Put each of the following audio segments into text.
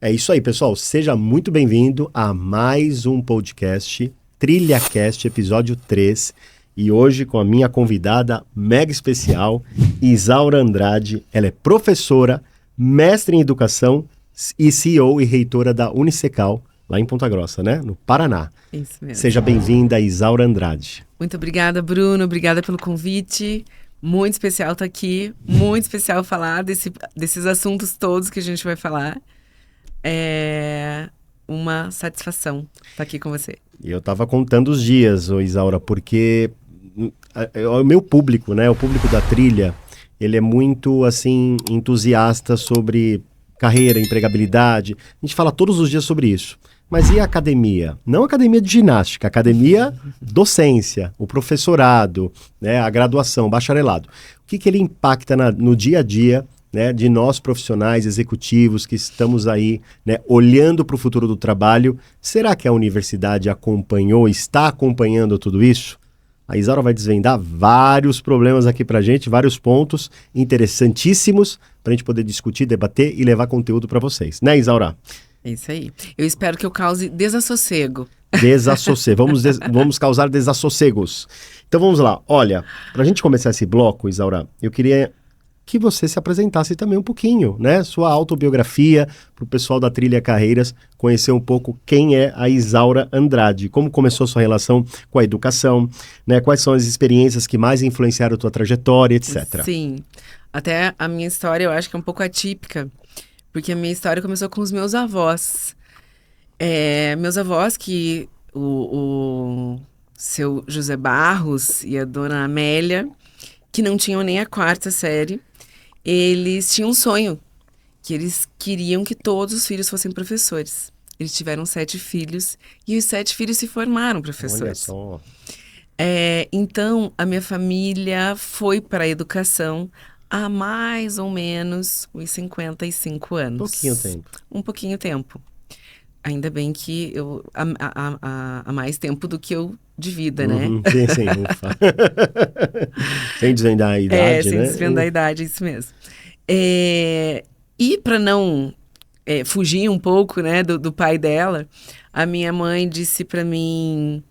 É isso aí, pessoal. Seja muito bem-vindo a mais um podcast, TrilhaCast, episódio 3. E hoje com a minha convidada mega especial, Isaura Andrade. Ela é professora, mestre em educação e CEO e reitora da Unicecal, lá em Ponta Grossa, né? No Paraná. Isso mesmo. Seja bem-vinda, Isaura Andrade. Muito obrigada, Bruno. Obrigada pelo convite. Muito especial estar aqui. Muito especial falar desses assuntos todos que a gente vai falar. É uma satisfação estar aqui com você. E eu estava contando os dias, Isaura, porque o meu público, né? O público da trilha, ele é muito, assim, entusiasta sobre carreira, empregabilidade. A gente fala todos os dias sobre isso. Mas e a academia? Não a academia de ginástica, a academia docência, o professorado, né, a graduação, o bacharelado. O que ele impacta no dia a dia, né, de nós profissionais, executivos que estamos aí, né, olhando para o futuro do trabalho? Será que a universidade acompanhou, está acompanhando tudo isso? A Isaura vai desvendar vários problemas aqui para a gente, vários pontos interessantíssimos para a gente poder discutir, debater e levar conteúdo para vocês. Né, Isaura? É isso aí. Eu espero que eu cause desassossego. Vamos causar desassossegos. Então vamos lá. Olha, para a gente começar esse bloco, Isaura, eu queria que você se apresentasse também um pouquinho, né? Sua autobiografia, para o pessoal da Trilha Carreiras conhecer um pouco quem é a Isaura Andrade, como começou sua relação com a educação, né? Quais são as experiências que mais influenciaram a tua trajetória, etc. Sim. Até a minha história eu acho que é um pouco atípica, porque a minha história começou com os meus avós. Meus avós, que o seu José Barros e a dona Amélia, que não tinham nem a 4ª série, eles tinham um sonho, que eles queriam que todos os filhos fossem professores. Eles tiveram 7 filhos e os 7 filhos se formaram professores. Olha só. Então, a minha família foi para a educação há mais ou menos uns 55 anos. Um pouquinho tempo. Ainda bem que há mais tempo do que eu de vida, né? Sim, ufa. Sem desvendar a idade, sem né? desvendar a idade, isso mesmo. E para não fugir um pouco, né, do pai dela, a minha mãe disse para mim,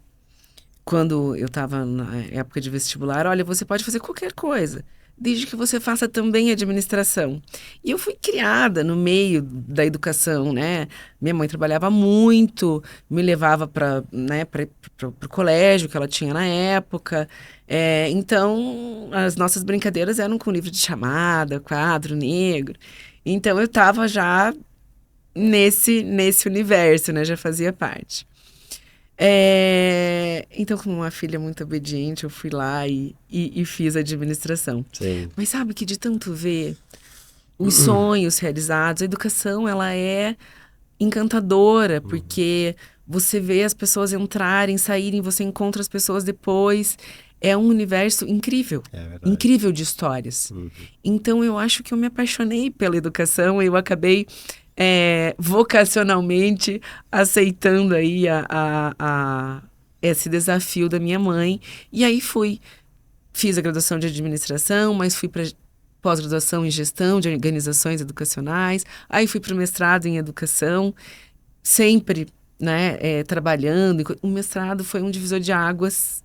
quando eu estava na época de vestibular, olha, você pode fazer qualquer coisa, desde que você faça também administração. E eu fui criada no meio da educação, né? Minha mãe trabalhava muito, me levava para o colégio que ela tinha na época. Então, as nossas brincadeiras eram com livro de chamada, quadro negro. Então, eu estava já nesse universo, né? Já fazia parte. Então, como uma filha muito obediente, eu fui lá e fiz administração. Sim. Mas sabe que de tanto ver os sonhos realizados, a educação, ela é encantadora, porque você vê as pessoas entrarem, saírem, você encontra as pessoas depois. É um universo incrível, incrível de histórias. Então, eu acho que eu me apaixonei pela educação, eu acabei vocacionalmente aceitando aí esse desafio da minha mãe. E aí fiz a graduação de administração, mas fui para pós-graduação em gestão de organizações educacionais. Aí fui para o mestrado em educação, sempre, né, trabalhando. O mestrado foi um divisor de águas,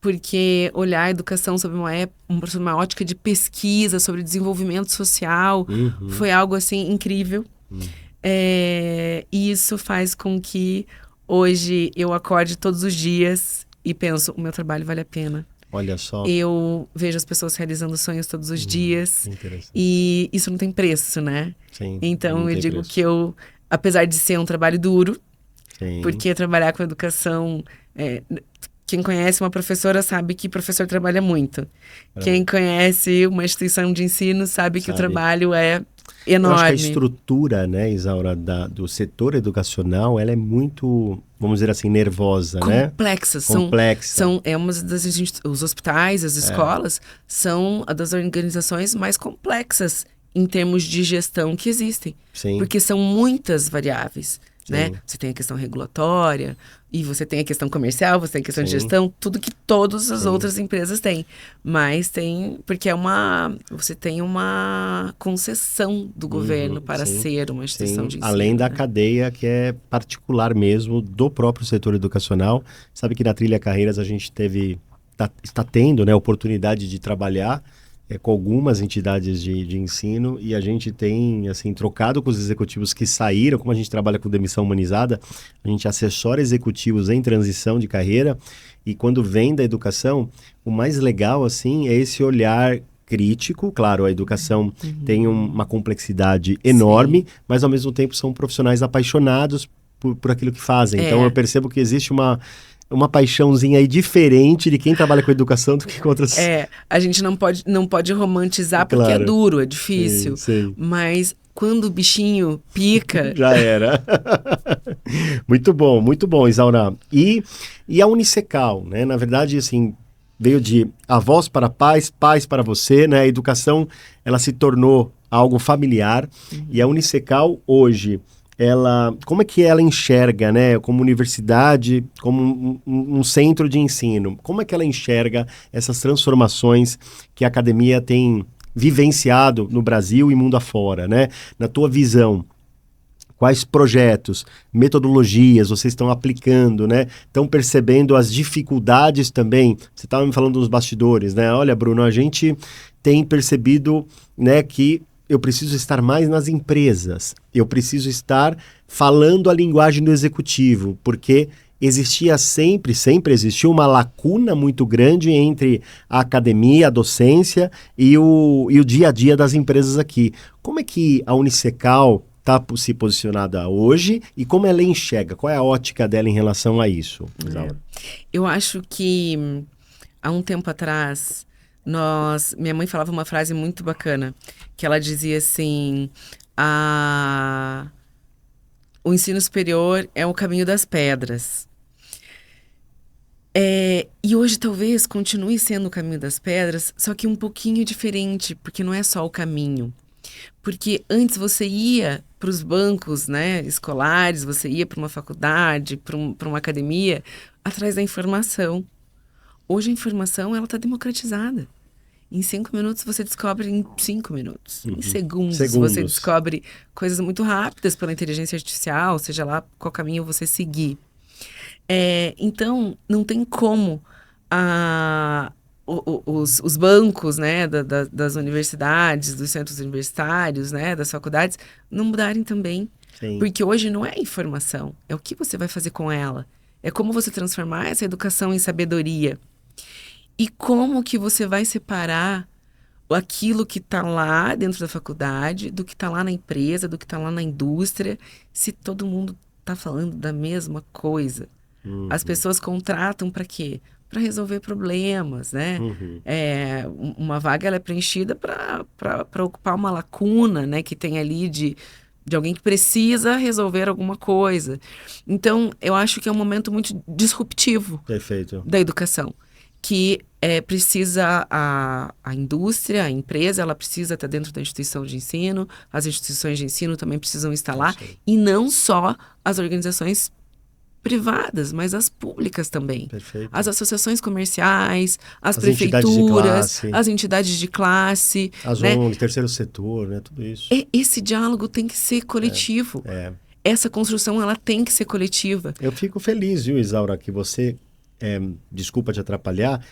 porque olhar a educação sob uma ótica de pesquisa, sobre desenvolvimento social, foi algo assim incrível. E isso faz com que hoje eu acorde todos os dias e penso, o meu trabalho vale a pena. Olha só. Eu vejo as pessoas realizando sonhos todos os dias. E isso não tem preço, né? Sim, então eu digo que apesar de ser um trabalho duro, porque trabalhar com educação, quem conhece uma professora sabe que professor trabalha muito. Quem conhece uma instituição de ensino sabe que o trabalho é enorme. Eu acho que a estrutura, né, Isaura, do setor educacional, ela é muito, vamos dizer assim, nervosa, né? Complexa. Os hospitais, as escolas, são das organizações mais complexas em termos de gestão que existem. Sim. Porque são muitas variáveis. né? Você tem a questão regulatória, e você tem a questão comercial, você tem a questão de gestão, tudo que todas as outras empresas têm. Mas tem, porque você tem uma concessão do governo para ser uma instituição de ensino. Além da cadeia que é particular mesmo do próprio setor educacional. Sabe que na Trilha Carreiras a gente está tendo, né, oportunidade de trabalhar com algumas entidades de ensino, e a gente tem assim, trocado com os executivos que saíram. Como a gente trabalha com demissão humanizada, a gente assessora executivos em transição de carreira, e quando vem da educação, o mais legal assim é esse olhar crítico. Claro, a educação tem uma complexidade enorme, mas ao mesmo tempo são profissionais apaixonados por aquilo que fazem. Então eu percebo que existe uma paixãozinha aí diferente de quem trabalha com educação do que com outras... A gente não pode romantizar, porque é duro, é difícil. Mas quando o bichinho pica... Já era. Muito bom, Isaura. E a Unicecal, né? Na verdade, assim, veio de avós para pais, pais para você, né? A educação, ela se tornou algo familiar. E a Unicecal, hoje... como é que ela enxerga, né, como universidade, como um centro de ensino? Como é que ela enxerga essas transformações que a academia tem vivenciado no Brasil e mundo afora, né? Na tua visão, quais projetos, metodologias vocês estão aplicando, né? Estão percebendo as dificuldades também? Você estava me falando dos bastidores, né? Olha, Bruno, a gente tem percebido, né, que eu preciso estar mais nas empresas, eu preciso estar falando a linguagem do executivo, porque sempre existiu uma lacuna muito grande entre a academia, a docência e o dia a dia das empresas aqui. Como é que a Unicecal está se posicionada hoje e como ela enxerga? Qual é a ótica dela em relação a isso? Eu acho que há um tempo atrás... Minha mãe falava uma frase muito bacana, que ela dizia assim, o ensino superior é o caminho das pedras. E hoje talvez continue sendo o caminho das pedras, só que um pouquinho diferente, porque não é só o caminho. Porque antes você ia para os bancos, né, escolares, você ia para uma faculdade, para uma academia, atrás da informação. Hoje a informação, ela está democratizada. Em 5 minutos você descobre em 5 minutos. Em segundos você descobre coisas muito rápidas pela inteligência artificial, seja lá qual caminho você seguir. Então, não tem como os bancos, né, das universidades, dos centros universitários, né, das faculdades, não mudarem também. Porque hoje não é informação, é o que você vai fazer com ela. É como você transformar essa educação em sabedoria. E como que você vai separar aquilo que está lá dentro da faculdade, do que está lá na empresa, do que está lá na indústria, se todo mundo está falando da mesma coisa? As pessoas contratam para quê? Para resolver problemas, né? Uma vaga ela é preenchida para ocupar uma lacuna, né, que tem ali de alguém que precisa resolver alguma coisa. Então, eu acho que é um momento muito disruptivo da educação. Que precisa a indústria, a empresa, ela precisa estar dentro da instituição de ensino, as instituições de ensino também precisam estar lá, e não só as organizações privadas, mas as públicas também. As associações comerciais, as prefeituras, as entidades de classe. As ONGs, terceiro setor, né? Tudo isso. Esse diálogo tem que ser coletivo. Essa construção, ela tem que ser coletiva. Eu fico feliz, viu, Isaura, que você... desculpa te atrapalhar,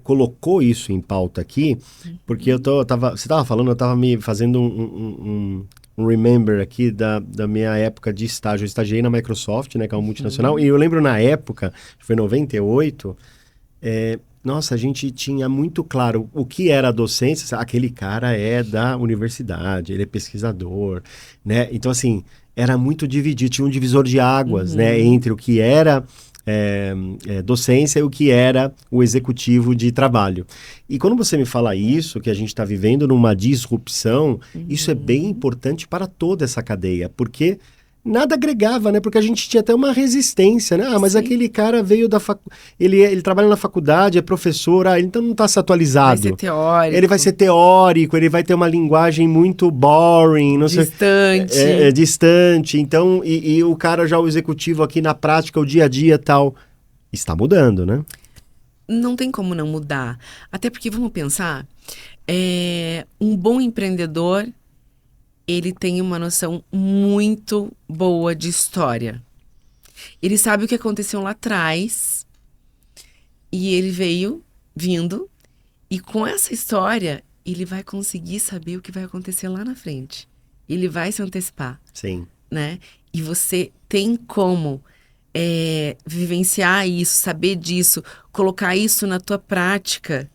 colocou isso em pauta aqui, porque você estava falando, eu estava me fazendo um remember aqui da minha época de estágio. Eu estagiei na Microsoft, né, que é uma multinacional, e eu lembro na época, foi em 98, nossa, a gente tinha muito claro o que era a docência. Aquele cara é da universidade, ele é pesquisador, né? Então, assim, era muito dividido, tinha um divisor de águas, né, entre o que era docência e o que era o executivo de trabalho. E quando você me fala isso, que a gente está vivendo numa disrupção, isso é bem importante para toda essa cadeia, porque nada agregava, né? Porque a gente tinha até uma resistência, né? Mas Sim. aquele cara veio da ele trabalha na faculdade, é professor, ele então não está se Vai atualizado. ser Ele vai teórico, ser teórico, ele vai ter uma linguagem muito boring, não sei, distante. distante. Então, e o cara já, o executivo aqui na prática, o dia a dia tal, está mudando, né? Não tem como não mudar. Até porque, vamos pensar, um bom empreendedor, ele tem uma noção muito boa de história. Ele sabe o que aconteceu lá atrás e ele vindo, e com essa história, ele vai conseguir saber o que vai acontecer lá na frente. Ele vai se antecipar, Sim. né? E você tem como vivenciar isso, saber disso, colocar isso na tua prática,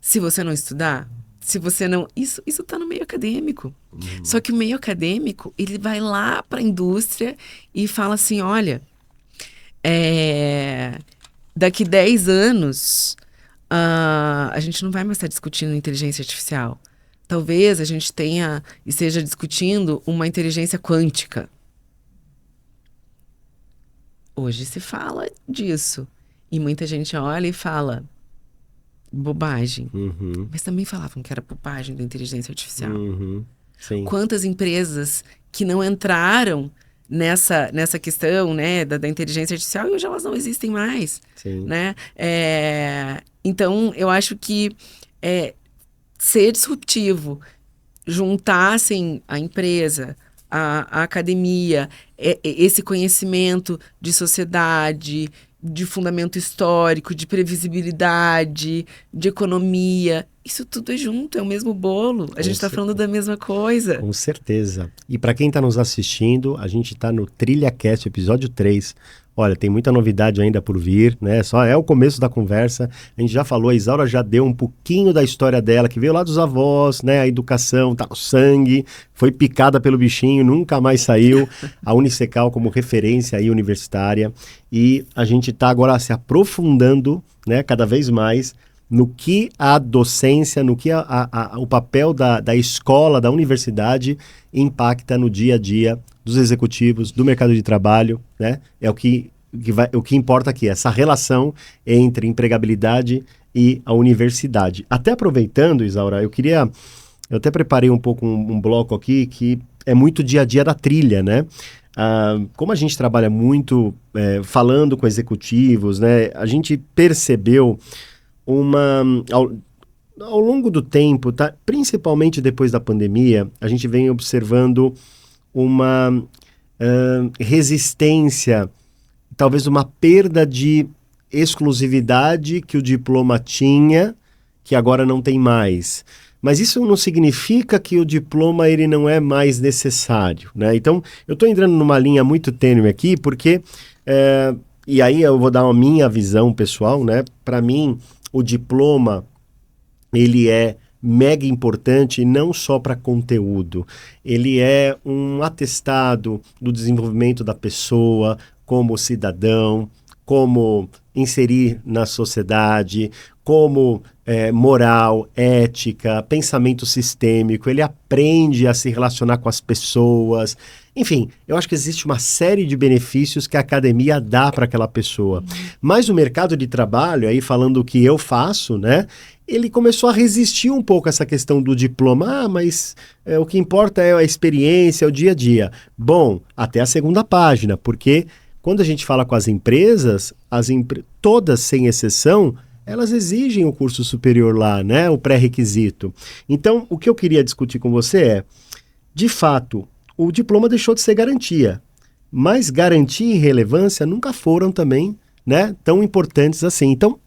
se você não estudar, se você não... Isso tá no meio acadêmico. Só que o meio acadêmico, ele vai lá para a indústria e fala assim, olha, daqui 10 anos, a gente não vai mais estar discutindo inteligência artificial. Talvez a gente esteja discutindo uma inteligência quântica. Hoje se fala disso. E muita gente olha e fala bobagem. Uhum. Mas também falavam que era bobagem da inteligência artificial. Uhum. Sim. Quantas empresas que não entraram nessa questão, né, da inteligência artificial e hoje elas não existem mais, Sim. né? Então, eu acho que ser disruptivo, juntassem a empresa, a academia, esse conhecimento de sociedade, de fundamento histórico, de previsibilidade, de economia. Isso tudo é junto, é o mesmo bolo. A gente está falando da mesma coisa. Com certeza. E para quem está nos assistindo, a gente está no TrilhaCast, episódio 3. Olha, tem muita novidade ainda por vir, né? Só é o começo da conversa. A gente já falou, a Isaura já deu um pouquinho da história dela, que veio lá dos avós, né? A educação, tá no sangue, foi picada pelo bichinho, nunca mais saiu. A Unicecal como referência aí universitária. E a gente está agora se aprofundando, né? Cada vez mais no que a docência, no que o papel da escola, da universidade impacta no dia a dia dos executivos, do mercado de trabalho, né? É o que importa aqui, essa relação entre empregabilidade e a universidade. Até aproveitando, Isaura, eu até preparei um pouco um bloco aqui que é muito dia a dia da trilha, né? Como a gente trabalha muito falando com executivos, né? A gente percebeu ao longo do tempo, tá? Principalmente depois da pandemia, a gente vem observando uma resistência, talvez uma perda de exclusividade que o diploma tinha, que agora não tem mais. Mas isso não significa que o diploma ele não é mais necessário, né? Então, eu estou entrando numa linha muito tênue aqui, porque... e aí eu vou dar a minha visão pessoal, né? Para mim, o diploma, ele é mega importante não só para conteúdo, ele é um atestado do desenvolvimento da pessoa como cidadão, como inserir na sociedade, como moral, ética, pensamento sistêmico, ele aprende a se relacionar com as pessoas. Enfim, eu acho que existe uma série de benefícios que a academia dá para aquela pessoa. Mas o mercado de trabalho, aí falando o que eu faço, né? Ele começou a resistir um pouco a essa questão do diploma. Mas o que importa é a experiência, é o dia a dia. Bom, até a segunda página, porque quando a gente fala com as empresas, todas sem exceção, elas exigem o curso superior lá, né? O pré-requisito. Então, o que eu queria discutir com você é, de fato, o diploma deixou de ser garantia, mas garantia e relevância nunca foram também, né, tão importantes assim. Então,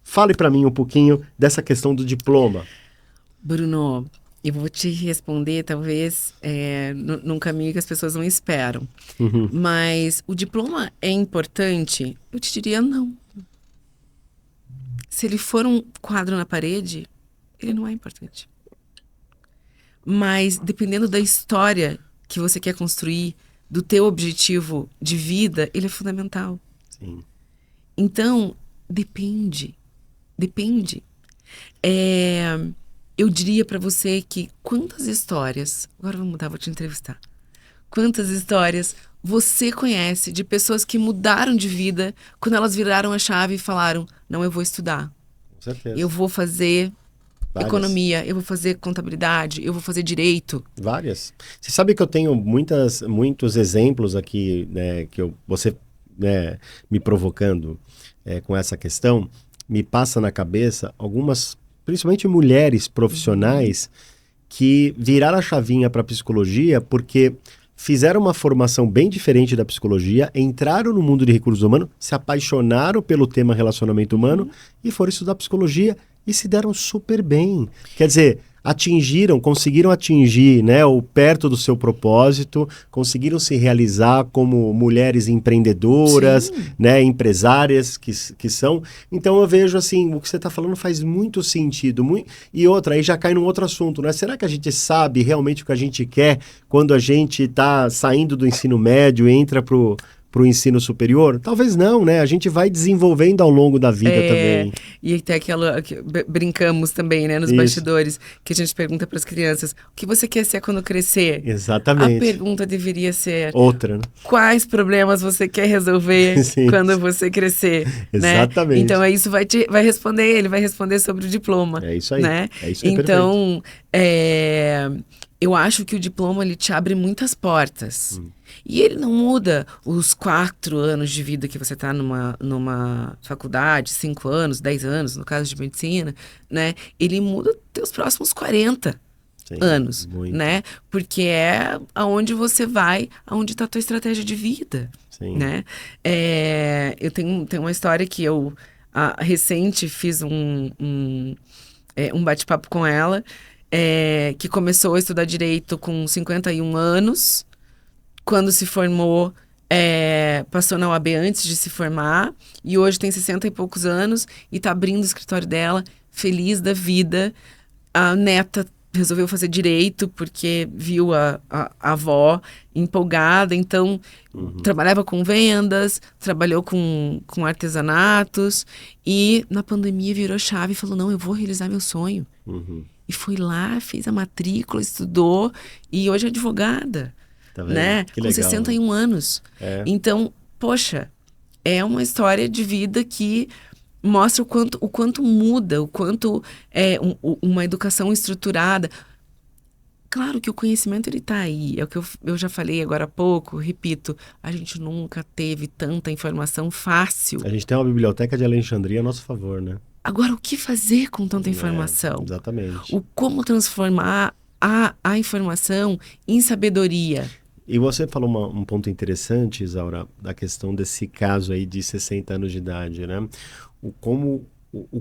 fale para mim um pouquinho dessa questão do diploma. Bruno, eu vou te responder, talvez, num caminho que as pessoas não esperam. Uhum. Mas o diploma é importante? Eu te diria não. Se ele for um quadro na parede, ele não é importante. Mas, dependendo da história que você quer construir, do teu objetivo de vida, ele é fundamental. Sim. Então, depende. Eu diria para você que quantas histórias... Agora vamos mudar, vou te entrevistar. Quantas histórias você conhece de pessoas que mudaram de vida quando elas viraram a chave e falaram: não, eu vou estudar, Com certeza. eu vou fazer Várias. economia, eu vou fazer contabilidade, eu vou fazer direito. Várias. Você sabe que eu tenho muitos exemplos aqui, né, você, né, me provocando com essa questão, me passa na cabeça algumas, principalmente mulheres profissionais, que viraram a chavinha para psicologia porque fizeram uma formação bem diferente da psicologia, entraram no mundo de recursos humanos, se apaixonaram pelo tema relacionamento humano e foram estudar psicologia e se deram super bem. Quer dizer, conseguiram atingir, né, o perto do seu propósito, conseguiram se realizar como mulheres empreendedoras, né, empresárias que são. Então eu vejo assim, o que você está falando faz muito sentido. E outra, aí já cai num outro assunto, né? Será que a gente sabe realmente o que a gente quer quando a gente está saindo do ensino médio e entra pro ensino superior? Talvez não, né? A gente vai desenvolvendo ao longo da vida também. E até aquela que brincamos também, né, nos Isso. bastidores, que a gente pergunta para as crianças: o que você quer ser quando crescer? Exatamente. A pergunta deveria ser: outra, né? quais problemas você quer resolver Sim. quando você crescer? Exatamente. Né? Então, isso vai responder, ele vai responder sobre o diploma. É isso aí. Né? É isso aí, então, eu acho que o diploma ele te abre muitas portas. E ele não muda os 4 anos de vida que você está numa faculdade, 5 anos, 10 anos, no caso de medicina, né? Ele muda teus próximos 40 anos, muito. Né? Porque é aonde você vai, aonde está a tua estratégia de vida, Sim. Né? Eu tenho uma história que eu, recente, fiz um bate-papo com ela, que começou a estudar Direito com 51 anos, quando se formou, passou na UAB antes de se formar, e hoje tem 60 e poucos anos, e está abrindo o escritório dela, feliz da vida. A neta resolveu fazer Direito, porque viu a avó empolgada, então trabalhava com vendas, trabalhou com artesanatos, e na pandemia virou chave e falou: não, eu vou realizar meu sonho. E foi lá, fez a matrícula, estudou, e hoje é advogada. Tá vendo? Né? Que com legal, 61 anos. Então, poxa, é uma história de vida que mostra o quanto muda, o quanto uma educação estruturada. Claro que o conhecimento ele tá aí, é o que eu já falei agora há pouco, repito, a gente nunca teve tanta informação fácil. A gente tem uma biblioteca de Alexandria a nosso favor, né? Agora, o que fazer com tanta informação? Exatamente. Como transformar a informação em sabedoria? E você falou um ponto interessante, Isaura, da questão desse caso aí de 60 anos de idade, né? O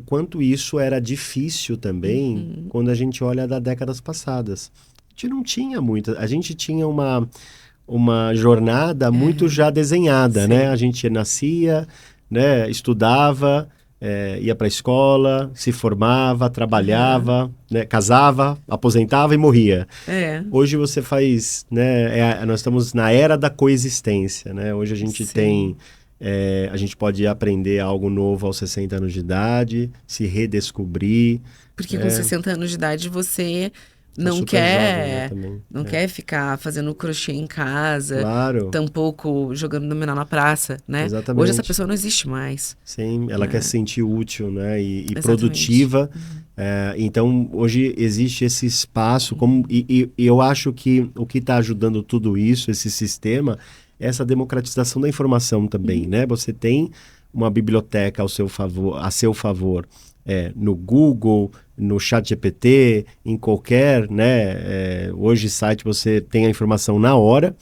quanto isso era difícil também quando a gente olha das décadas passadas. A gente não tinha a gente tinha uma jornada muito já desenhada, né? A gente nascia, né? Estudava, ia para a escola, se formava, trabalhava, né? Casava, aposentava e morria. Hoje você faz, né? Nós estamos na era da coexistência, né? Hoje a gente tem, a gente pode aprender algo novo aos 60 anos de idade, se redescobrir. Porque com 60 anos de idade você não super quer, jovem, né, não quer ficar fazendo crochê em casa, claro. Tampouco jogando dominó na praça, né? Exatamente. Hoje essa pessoa não existe mais. Sim, ela quer se sentir útil, né? E produtiva. Então, hoje existe esse espaço, e eu acho que o que está ajudando tudo isso, esse sistema, é essa democratização da informação também, né? Você tem uma biblioteca a seu favor, no Google, no ChatGPT, em qualquer, né? Hoje site você tem a informação na hora.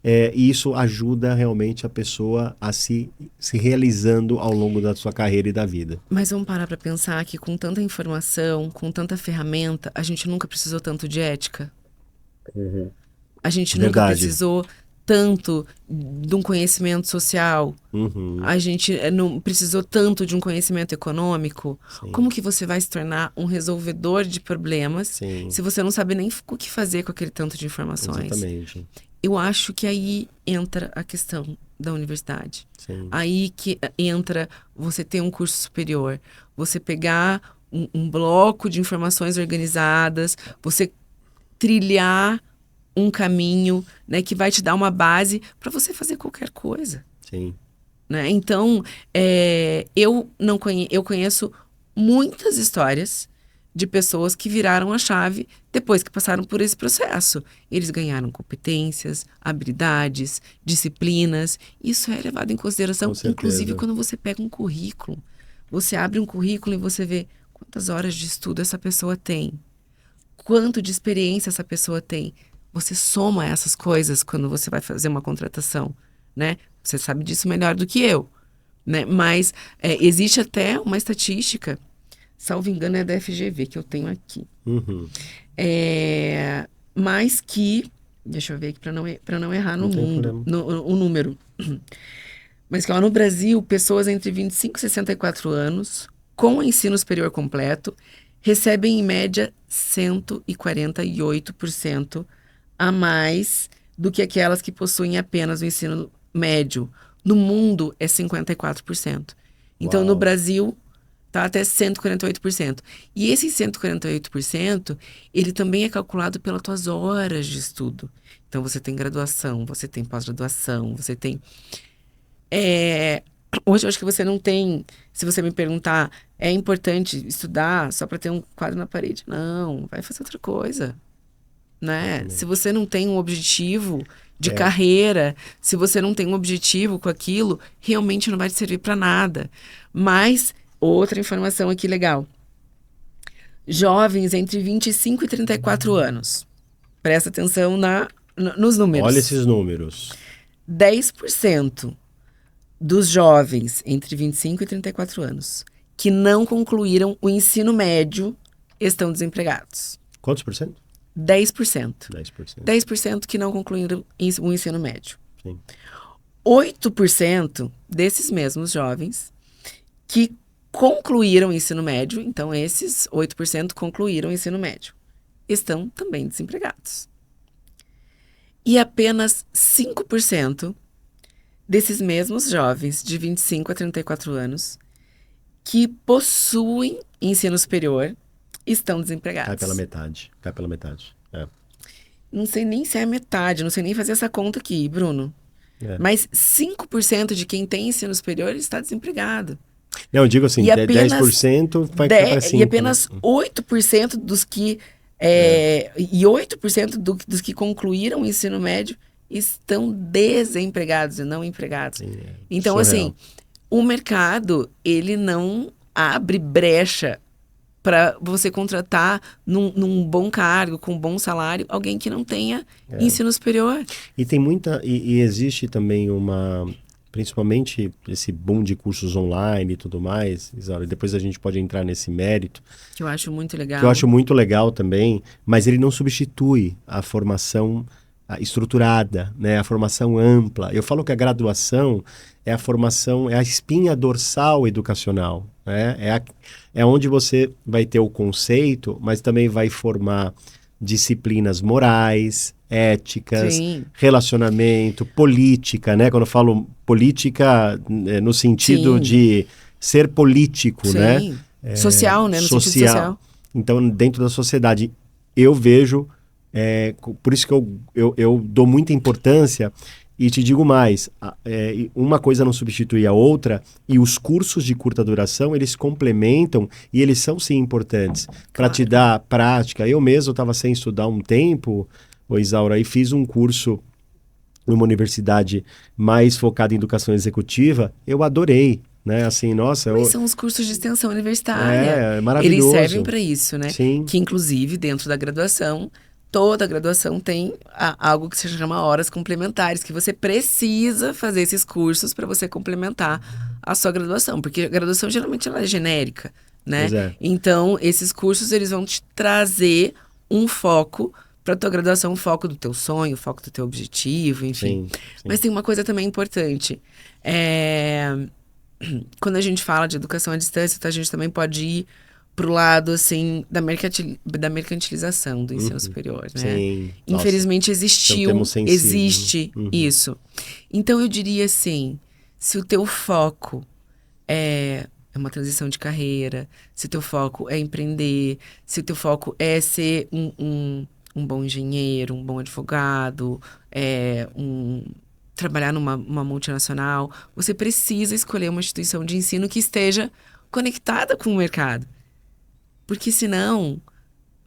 E isso ajuda realmente a pessoa a se realizando ao longo da sua carreira e da vida. Mas vamos parar para pensar que com tanta informação, com tanta ferramenta, a gente nunca precisou tanto de ética. A gente nunca precisou tanto de um conhecimento social. A gente não precisou tanto de um conhecimento econômico. Sim. Como que você vai se tornar um resolvedor de problemas se você não sabe nem o que fazer com aquele tanto de informações? Exatamente. Eu acho que aí entra a questão da universidade. Sim. Aí que entra você ter um curso superior. Você pegar um bloco de informações organizadas, você trilhar um caminho, né, que vai te dar uma base para você fazer qualquer coisa, Sim. né? Então, eu conheço muitas histórias de pessoas que viraram a chave depois que passaram por esse processo. Eles ganharam competências, habilidades, disciplinas. Isso é levado em consideração, Com certeza. inclusive quando você pega um currículo. Você abre um currículo e você vê quantas horas de estudo essa pessoa tem, quanto de experiência essa pessoa tem. Você soma essas coisas quando você vai fazer uma contratação, né? Você sabe disso melhor do que eu, né? Mas existe até uma estatística, salvo engano é da FGV, que eu tenho aqui. Uhum. Mas que, deixa eu ver aqui para não errar no Não tem mundo, problema. o número. Mas que ó, no Brasil, pessoas entre 25 e 64 anos, com ensino superior completo, recebem em média 148% a mais do que aquelas que possuem apenas o ensino médio. No mundo é 54%. Então, no Uau. Brasil, tá até 148%. E esse 148%, ele também é calculado pelas tuas horas de estudo. Então, você tem graduação, você tem pós-graduação, você tem... Hoje eu acho que você não tem... Se você me perguntar, é importante estudar só para ter um quadro na parede? Não, vai fazer outra coisa, né? Exatamente. Se você não tem um objetivo de É. carreira, se você não tem um objetivo com aquilo, realmente não vai te servir para nada. Mas, outra informação aqui legal. Jovens entre 25 e 34 anos. Presta atenção nos números. Olha esses números. 10% dos jovens entre 25 e 34 anos que não concluíram o ensino médio estão desempregados. Quantos por cento? 10%. 10%. 10% que não concluíram o ensino médio. Sim. 8% desses mesmos jovens que concluíram o ensino médio, então esses 8% concluíram o ensino médio, estão também desempregados. E apenas 5% desses mesmos jovens de 25 a 34 anos que possuem ensino superior estão desempregados. Cai pela metade. Cai pela metade. É. Não sei nem se é a metade, não sei nem fazer essa conta aqui, Bruno. É. Mas 5% de quem tem ensino superior está desempregado. Não, eu digo assim, E apenas 10% vai ficar para 5%. E apenas 8% dos que... E 8% dos que concluíram o ensino médio estão desempregados e não empregados. Sim, Então, surreal. assim, o mercado, ele não abre brecha para você contratar num bom cargo, com um bom salário, alguém que não tenha ensino superior. E tem muita... E existe também uma... Principalmente esse boom de cursos online e tudo mais, Isaura, depois a gente pode entrar nesse mérito. Que eu acho muito legal. Que eu acho muito legal também, mas ele não substitui a formação estruturada, né? A formação ampla. Eu falo que a graduação é a formação, é a espinha dorsal educacional, né? É onde você vai ter o conceito, mas também vai formar disciplinas morais, éticas, Sim. relacionamento, política, né? Quando eu falo política, no sentido Sim. de ser político, Sim. né? Social, né? No sentido social. Então, dentro da sociedade, eu vejo, por isso que eu dou muita importância e te digo mais, uma coisa não substitui a outra e os cursos de curta duração, eles complementam e eles são sim importantes para te dar prática. Eu mesmo estava sem estudar um tempo, Isaura, e fiz um curso numa universidade mais focada em educação executiva, eu adorei. Né? Assim, nossa, Mas são os cursos de extensão universitária. É maravilhoso. Eles servem para isso, né? Sim. Que inclusive dentro da graduação, toda a graduação tem algo que se chama horas complementares, que você precisa fazer esses cursos para você complementar a sua graduação, porque a graduação geralmente ela é genérica, né? Pois é. Então, esses cursos eles vão te trazer um foco para tua graduação, um foco do teu sonho, um foco do teu objetivo, enfim. Sim. Mas tem uma coisa também importante. Quando a gente fala de educação à distância, a gente também pode ir pro lado, assim, da mercantilização do ensino superior, né? Sim. Infelizmente existe Uhum. isso. Então, eu diria assim, se o teu foco é uma transição de carreira, se o teu foco é empreender, se o teu foco é ser um um bom engenheiro, um bom advogado, trabalhar uma multinacional, você precisa escolher uma instituição de ensino que esteja conectada com o mercado. Porque senão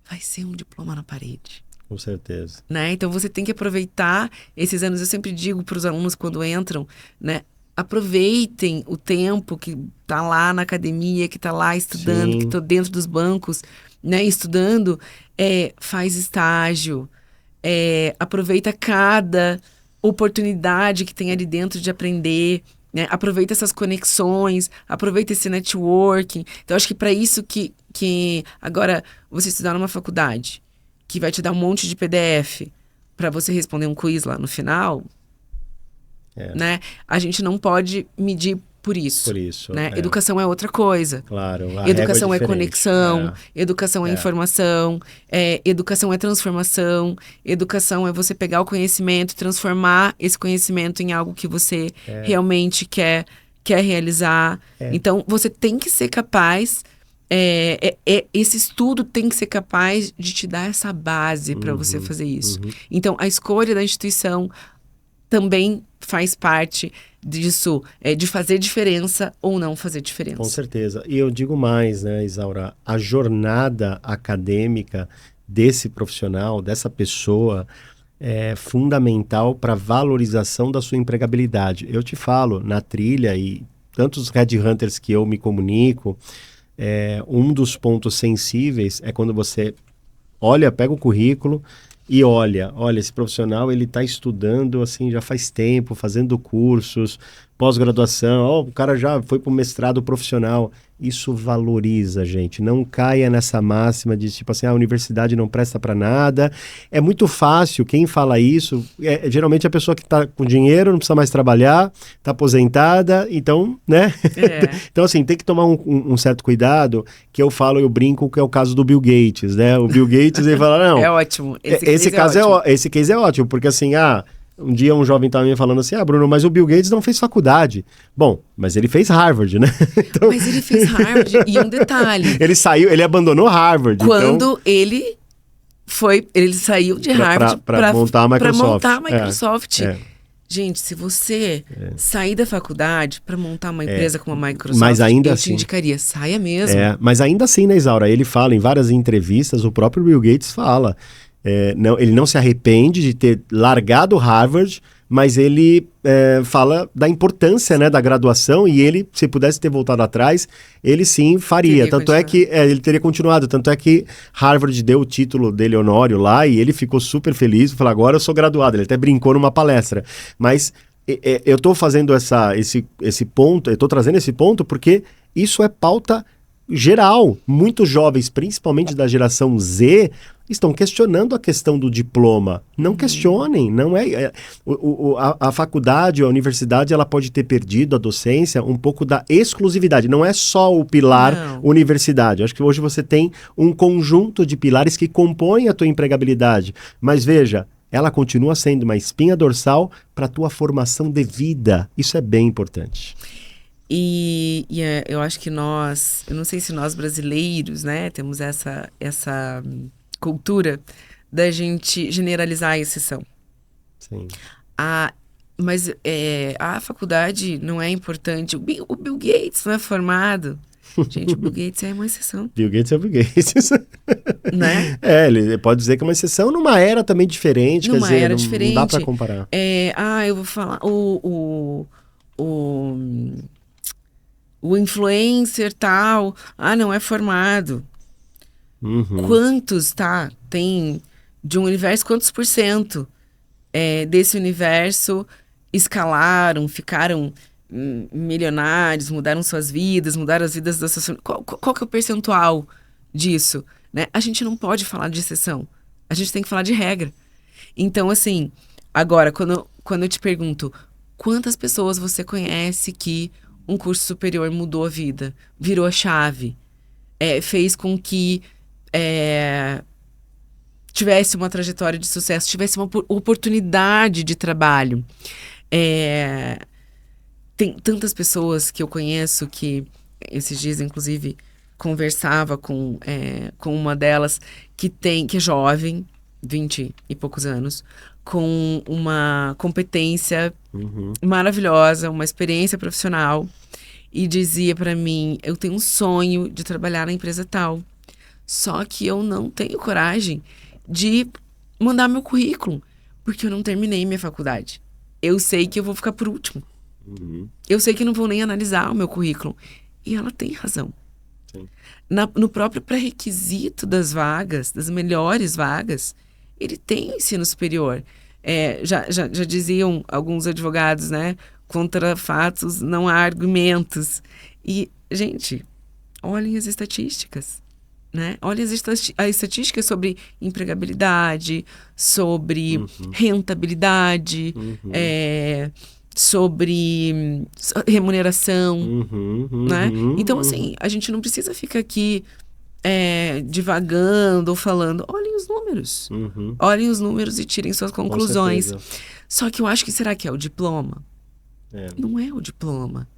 vai ser um diploma na parede. Com certeza. Né? Então você tem que aproveitar esses anos. Eu sempre digo para os alunos quando entram, né? Aproveitem o tempo que está lá na academia, que está lá estudando, Sim. que está dentro dos bancos, né? Estudando, faz estágio, aproveita cada oportunidade que tem ali dentro de aprender, né? Aproveita essas conexões, aproveita esse networking. Então, acho que para isso que agora você estudar numa faculdade que vai te dar um monte de PDF para você responder um quiz lá no final, né? A gente não pode medir por isso. Por isso. Né? Educação é outra coisa. Claro. Educação é conexão, educação é informação, educação é transformação, educação é você pegar o conhecimento e transformar esse conhecimento em algo que você realmente quer realizar. Então, você tem que ser capaz... esse estudo tem que ser capaz de te dar essa base para você fazer isso. Então, a escolha da instituição também faz parte disso, de fazer diferença ou não fazer diferença. Com certeza. E eu digo mais, né, Isaura, a jornada acadêmica desse profissional, dessa pessoa, é fundamental para a valorização da sua empregabilidade. Eu te falo, na trilha e tantos headhunters que eu me comunico, um dos pontos sensíveis é quando você pega o currículo e olha, esse profissional ele está estudando assim já faz tempo, fazendo cursos, pós-graduação, o cara já foi para o mestrado profissional. Isso valoriza, gente. Não caia nessa máxima de tipo assim, a universidade não presta para nada. É muito fácil, quem fala isso, geralmente a pessoa que está com dinheiro, não precisa mais trabalhar, está aposentada, então, né? Então, assim, tem que tomar um certo cuidado, que eu brinco que é o caso do Bill Gates, né? O Bill Gates, ele fala, não... É ótimo. Esse case é ótimo, porque assim, um dia um jovem estava me falando assim, Bruno, mas o Bill Gates não fez faculdade. Bom, mas ele fez Harvard, né? Então... Mas ele fez Harvard, e um detalhe... Ele abandonou Harvard. Quando ele saiu de Harvard para montar a Microsoft. Para montar a Microsoft. Gente, se você sair da faculdade para montar uma empresa como a Microsoft, mas ainda eu assim, te indicaria, saia mesmo. Mas ainda assim, né, Isaura? Ele fala em várias entrevistas, o próprio Bill Gates fala... ele não se arrepende de ter largado Harvard, mas ele fala da importância, né, da graduação, e ele, se pudesse ter voltado atrás, ele sim faria. Ele teria continuado. Tanto é que Harvard deu o título dele honório lá e ele ficou super feliz. Falou, agora eu sou graduado. Ele até brincou numa palestra. Mas eu estou fazendo esse ponto, eu estou trazendo esse ponto porque isso é pauta geral. Muitos jovens, principalmente da geração Z, estão questionando a questão do diploma. Não questionem, não a faculdade, a universidade, ela pode ter perdido a docência um pouco da exclusividade. Não é só o pilar universidade. Eu acho que hoje você tem um conjunto de pilares que compõem a tua empregabilidade. Mas veja, ela continua sendo uma espinha dorsal para a tua formação de vida. Isso é bem importante. E eu acho que eu não sei se nós brasileiros, né, temos essa cultura da gente generalizar a exceção. Sim. Mas a faculdade não é importante. O Bill Gates não é formado. Gente, o Bill Gates é uma exceção. Bill Gates é o Bill Gates. Né? Ele pode dizer que é uma exceção numa era também diferente. Numa quer dizer, era diferente. Não dá para comparar. Eu vou falar... O influencer tal... não é formado. Quantos, tem de um universo, quantos por cento desse universo escalaram, ficaram milionários, mudaram suas vidas, mudaram as vidas das suas famílias? Qual que é o percentual disso? Né? A gente não pode falar de exceção. A gente tem que falar de regra. Então, assim, agora, quando eu te pergunto, quantas pessoas você conhece que um curso superior mudou a vida, virou a chave, fez com que tivesse uma trajetória de sucesso, tivesse uma oportunidade de trabalho. Tem tantas pessoas que eu conheço que, esses dias, inclusive, conversava com uma delas que é jovem, 20 e poucos anos, com uma competência Uhum. maravilhosa, uma experiência profissional, e dizia pra mim: eu tenho um sonho de trabalhar na empresa tal, só que eu não tenho coragem de mandar meu currículo, porque eu não terminei minha faculdade. Eu sei que eu vou ficar por último. Uhum. Eu sei que não vão nem analisar o meu currículo. E ela tem razão. Sim. No próprio pré-requisito das vagas, das melhores vagas, ele tem o ensino superior. Já diziam alguns advogados, né? Contra fatos não há argumentos. E, gente, olhem as estatísticas, né? Olhem as estatísticas sobre empregabilidade, sobre rentabilidade, sobre remuneração, Uhum. né? Então, Uhum. assim, a gente não precisa ficar aqui divagando ou falando. Olhem os números. Uhum. Olhem os números e tirem suas Com conclusões. certeza. Só que eu acho que será que é o diploma? É. Não é o diploma.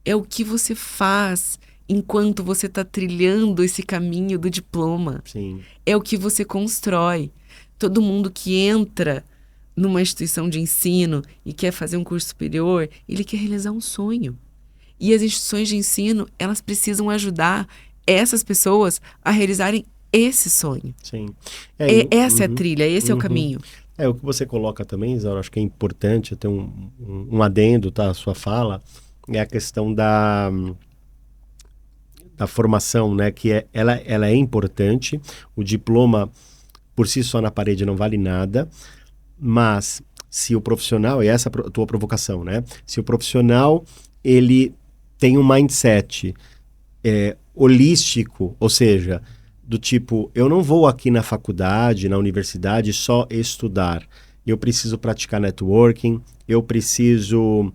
É o que você faz enquanto você está trilhando esse caminho do diploma. Sim. É o que você constrói. Todo mundo que entra numa instituição de ensino e quer fazer um curso superior, ele quer realizar um sonho. E as instituições de ensino, elas precisam ajudar essas pessoas a realizarem esse sonho. Sim. Essa é a trilha, esse é o caminho. O que você coloca também, Isaura, acho que é importante ter um adendo, tá? A sua fala, é a questão da formação, né? Que ela é importante. O diploma, por si só na parede, não vale nada. Mas se o profissional, e essa é a tua provocação, né? Se o profissional, ele tem um mindset holístico, ou seja, do tipo, eu não vou aqui na faculdade, na universidade, só estudar. Eu preciso praticar networking, eu preciso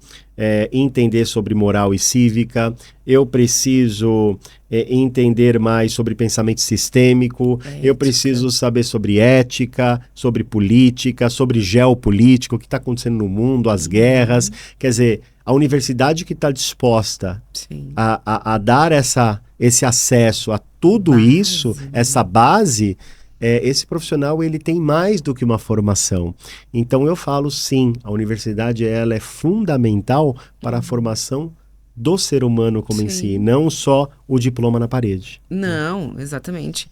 entender sobre moral e cívica, eu preciso entender mais sobre pensamento sistêmico, eu preciso saber sobre ética, sobre política, sobre geopolítica, o que está acontecendo no mundo, as guerras. Quer dizer, a universidade que está disposta a dar esse acesso a tudo isso, essa base, esse profissional ele tem mais do que uma formação. Então eu falo sim, a universidade ela é fundamental para a formação do ser humano como em si, não só o diploma na parede. Não, exatamente.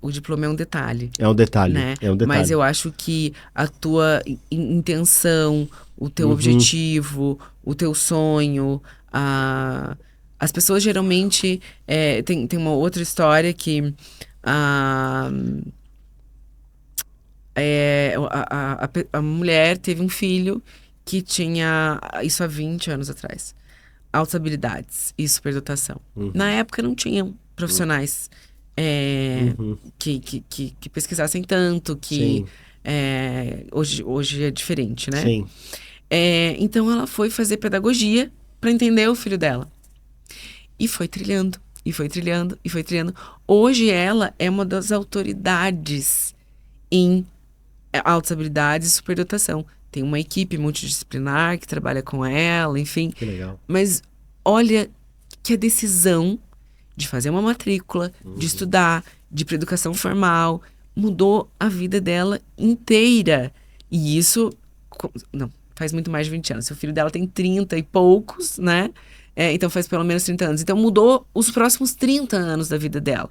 O diploma é um detalhe. É um detalhe, né? é um detalhe. Mas eu acho que a tua intenção, o teu objetivo, o teu sonho, as pessoas geralmente... tem uma outra história que a mulher teve um filho que tinha, isso há 20 anos atrás, altas habilidades e superdotação. Na época não tinham profissionais que pesquisassem tanto, que hoje é diferente, né? Sim. Então ela foi fazer pedagogia para entender o filho dela. E foi trilhando, e foi trilhando, e foi trilhando. Hoje ela é uma das autoridades em altas habilidades e superdotação. Tem uma equipe multidisciplinar que trabalha com ela, enfim. Que legal. Mas olha que a decisão de fazer uma matrícula, de estudar, de ir para educação formal, mudou a vida dela inteira. E isso, não, faz muito mais de 20 anos. Seu filho dela tem 30 e poucos, né? Então faz pelo menos 30 anos. Então mudou os próximos 30 anos da vida dela.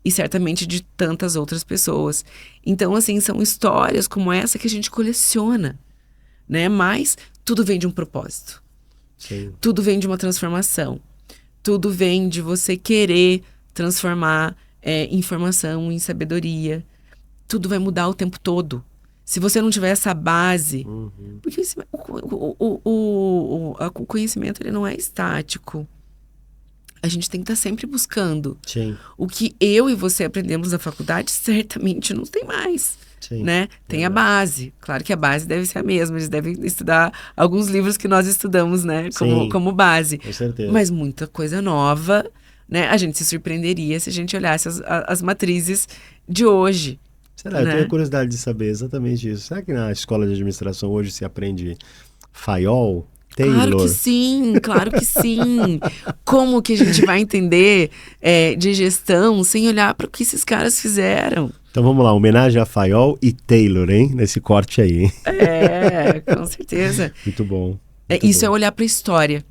E certamente de tantas outras pessoas. Então, assim, são histórias como essa que a gente coleciona, né? Mas tudo vem de um propósito. Sim. Tudo vem de uma transformação. Tudo vem de você querer transformar informação em sabedoria. Tudo vai mudar o tempo todo. Se você não tiver essa base... Porque o conhecimento ele não é estático. A gente tem que estar sempre buscando. Sim. O que eu e você aprendemos na faculdade, certamente não tem mais. Sim. Né? Tem a base. Claro que a base deve ser a mesma. Eles devem estudar alguns livros que nós estudamos, né? Como base. Com certeza. Mas muita coisa nova, né? A gente se surpreenderia se a gente olhasse as matrizes de hoje. Será? Eu tenho curiosidade de saber exatamente isso. Será que na escola de administração hoje se aprende Fayol, Taylor? Claro que sim. Como que a gente vai entender de gestão sem olhar para o que esses caras fizeram? Então vamos lá, homenagem a Fayol e Taylor, hein? Nesse corte aí, hein? Com certeza. Muito bom. Isso é olhar para a história.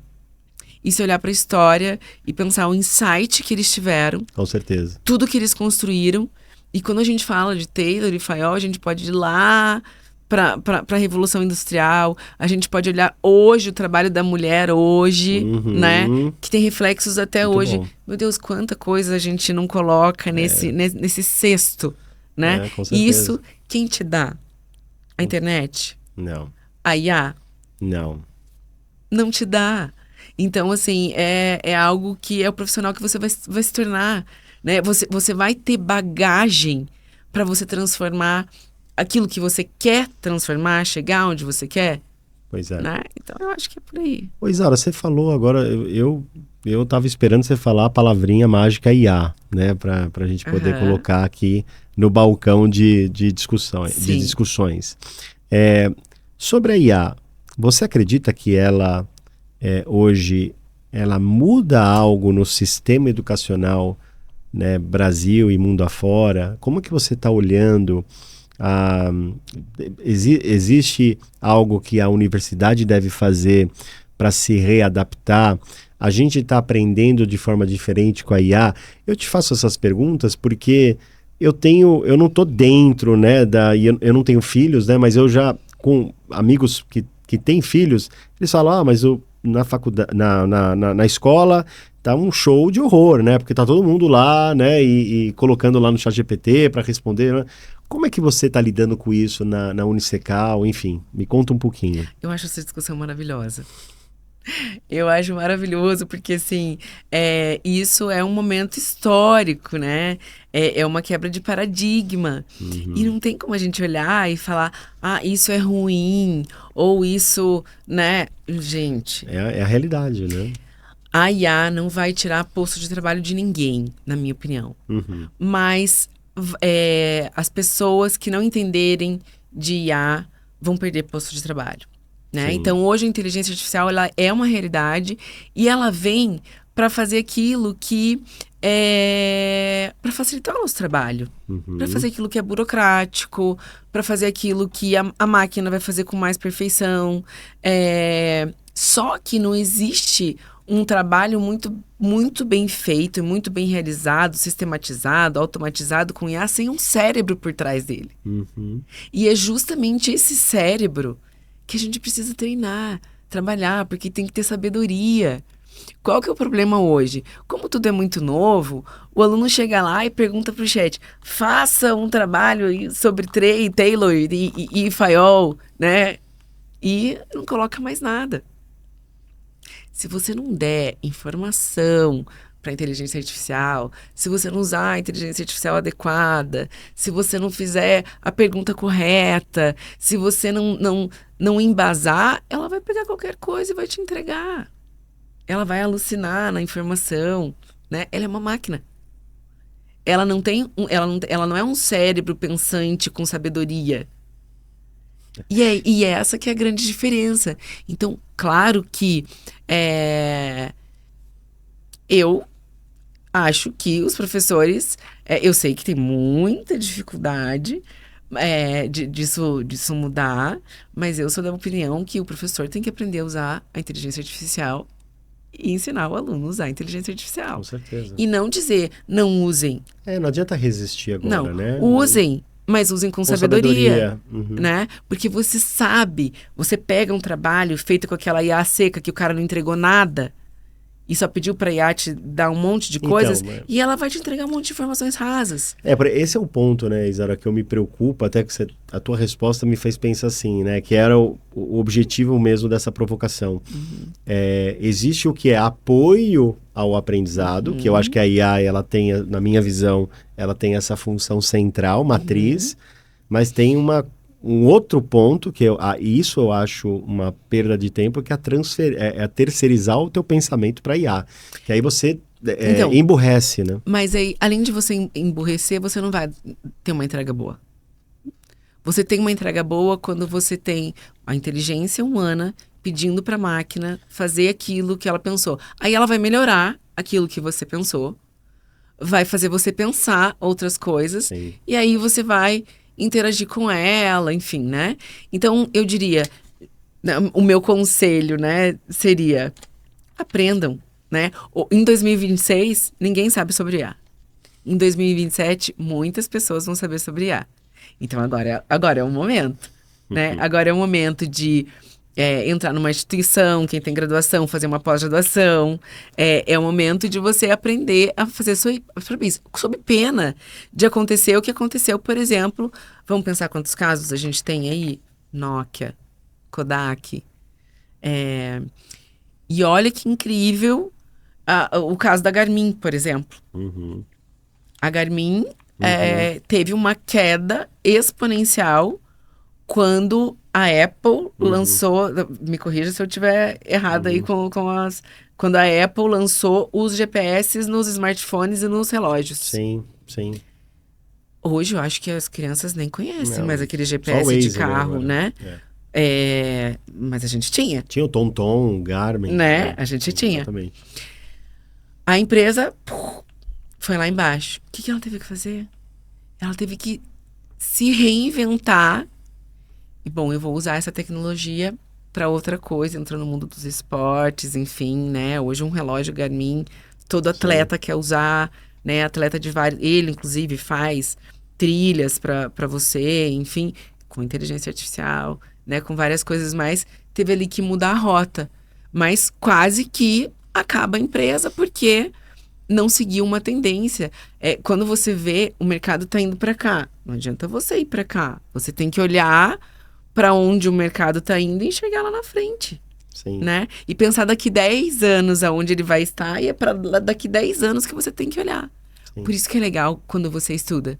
Isso é olhar para a história e pensar o insight que eles tiveram. Com certeza. Tudo que eles construíram. E quando a gente fala de Taylor e Fayol, a gente pode ir lá para a Revolução Industrial. A gente pode olhar hoje o trabalho da mulher hoje, né? Que tem reflexos até Muito hoje. bom. Meu Deus, quanta coisa a gente não coloca nesse cesto, né? Com certeza. E isso, quem te dá? A internet? Não. A IA? Não. Não te dá. Então, assim, é algo que é o profissional que você vai se tornar, né? Você vai ter bagagem para você transformar aquilo que você quer transformar, chegar onde você quer, Pois é. né? Então, eu acho que é por aí. Ô, Isaura, você falou agora, eu tava esperando você falar a palavrinha mágica IA, né? Pra gente poder colocar aqui no balcão de discussões. Sim. De discussões. Sobre a IA, você acredita que ela, hoje, ela muda algo no sistema educacional, né, Brasil e mundo afora? Como que você está olhando? Existe algo que a universidade deve fazer para se readaptar? A gente está aprendendo de forma diferente com a IA? Eu te faço essas perguntas porque eu não estou dentro, né, eu não tenho filhos, né, mas eu já, com amigos que têm filhos, eles falam, mas na faculdade, na escola tá um show de horror, né, porque tá todo mundo lá, né, e colocando lá no ChatGPT para responder, né? Como é que você está lidando com isso na Unicecal? Enfim, me conta um pouquinho. Eu acho essa discussão maravilhosa. Eu acho maravilhoso porque, assim, isso é um momento histórico, né? É uma quebra de paradigma. E não tem como a gente olhar e falar, isso é ruim, ou isso, né? Gente... É a realidade, né? A IA não vai tirar posto de trabalho de ninguém, na minha opinião. Mas as pessoas que não entenderem de IA vão perder posto de trabalho. Né? Então, hoje a inteligência artificial ela é uma realidade e ela vem para fazer aquilo que para facilitar o nosso trabalho, para fazer aquilo que é burocrático, para fazer aquilo que a máquina vai fazer com mais perfeição. Só que não existe um trabalho muito bem feito, muito bem realizado, sistematizado, automatizado com IA sem um cérebro por trás dele. E é justamente esse cérebro que a gente precisa treinar, trabalhar, porque tem que ter sabedoria. Qual que é o problema hoje? Como tudo é muito novo, o aluno chega lá e pergunta para o chat, faça um trabalho sobre Taylor e Fayol, né? E não coloca mais nada. Se você não der informação para a inteligência artificial, se você não usar a inteligência artificial adequada, se você não fizer a pergunta correta, se você não embasar, ela vai pegar qualquer coisa e vai te entregar. Ela vai alucinar na informação, né? Ela é uma máquina. Ela não é um cérebro pensante com sabedoria. E é essa que é a grande diferença. Então, claro que eu acho que os professores... eu sei que tem muita dificuldade disso mudar, mas eu sou da opinião que o professor tem que aprender a usar a inteligência artificial e ensinar o aluno a usar a inteligência artificial. Com certeza. E não dizer, não usem. Não adianta resistir agora, né? Usem. Mas usem com sabedoria. Uhum. Né? Porque você sabe, você pega um trabalho feito com aquela IA seca que o cara não entregou nada e só pediu pra IA te dar um monte de coisas e ela vai te entregar um monte de informações rasas. Esse é o ponto, né, Isaura, que eu me preocupo, até que a tua resposta me fez pensar assim, né, que era o objetivo mesmo dessa provocação. Existe o que é apoio ao aprendizado, que eu acho que a IA, ela tem, na minha visão, ela tem essa função central, matriz, mas tem um outro ponto, que isso eu acho uma perda de tempo, que é terceirizar o teu pensamento para IA. Que aí você emburrece, né? Mas aí, além de você emburrecer, você não vai ter uma entrega boa. Você tem uma entrega boa quando você tem a inteligência humana pedindo para a máquina fazer aquilo que ela pensou. Aí ela vai melhorar aquilo que você pensou, vai fazer você pensar outras coisas. Sim. E aí você vai interagir com ela, enfim, né? Então, eu diria, o meu conselho, né, seria, aprendam, né? Em 2026, ninguém sabe sobre IA. Em 2027, muitas pessoas vão saber sobre IA. Então, agora é o momento, né? Agora é o momento de entrar numa instituição, quem tem graduação, fazer uma pós-graduação. É o momento de você aprender a fazer sob pena de acontecer o que aconteceu, por exemplo. Vamos pensar quantos casos a gente tem aí? Nokia, Kodak. E olha que incrível o caso da Garmin, por exemplo. Uhum. A Garmin teve uma queda exponencial quando a Apple lançou, me corrija se eu estiver errado aí quando a Apple lançou os GPS nos smartphones e nos relógios. Sim, sim. Hoje eu acho que as crianças nem conhecem mais aquele Só o GPS Waze de carro, agora. né? Mas a gente tinha, Tinha o TomTom, o Garmin. né? A gente tinha. Exatamente. A empresa foi lá embaixo. O que ela teve que fazer? Ela teve que se reinventar. E, bom, eu vou usar essa tecnologia para outra coisa, entrou no mundo dos esportes, enfim, né? Hoje um relógio Garmin, todo atleta quer usar, né? Atleta de vários... Ele, inclusive, faz trilhas para você, enfim, com inteligência artificial, né? Com várias coisas mais. Teve ali que mudar a rota. Mas quase que acaba a empresa, porque não seguiu uma tendência. Quando você vê, o mercado está indo para cá. Não adianta você ir para cá. Você tem que olhar para onde o mercado está indo e enxergar lá na frente. Sim. Né? E pensar daqui 10 anos aonde ele vai estar, e é para daqui 10 anos que você tem que olhar. Sim. Por isso que é legal quando você estuda.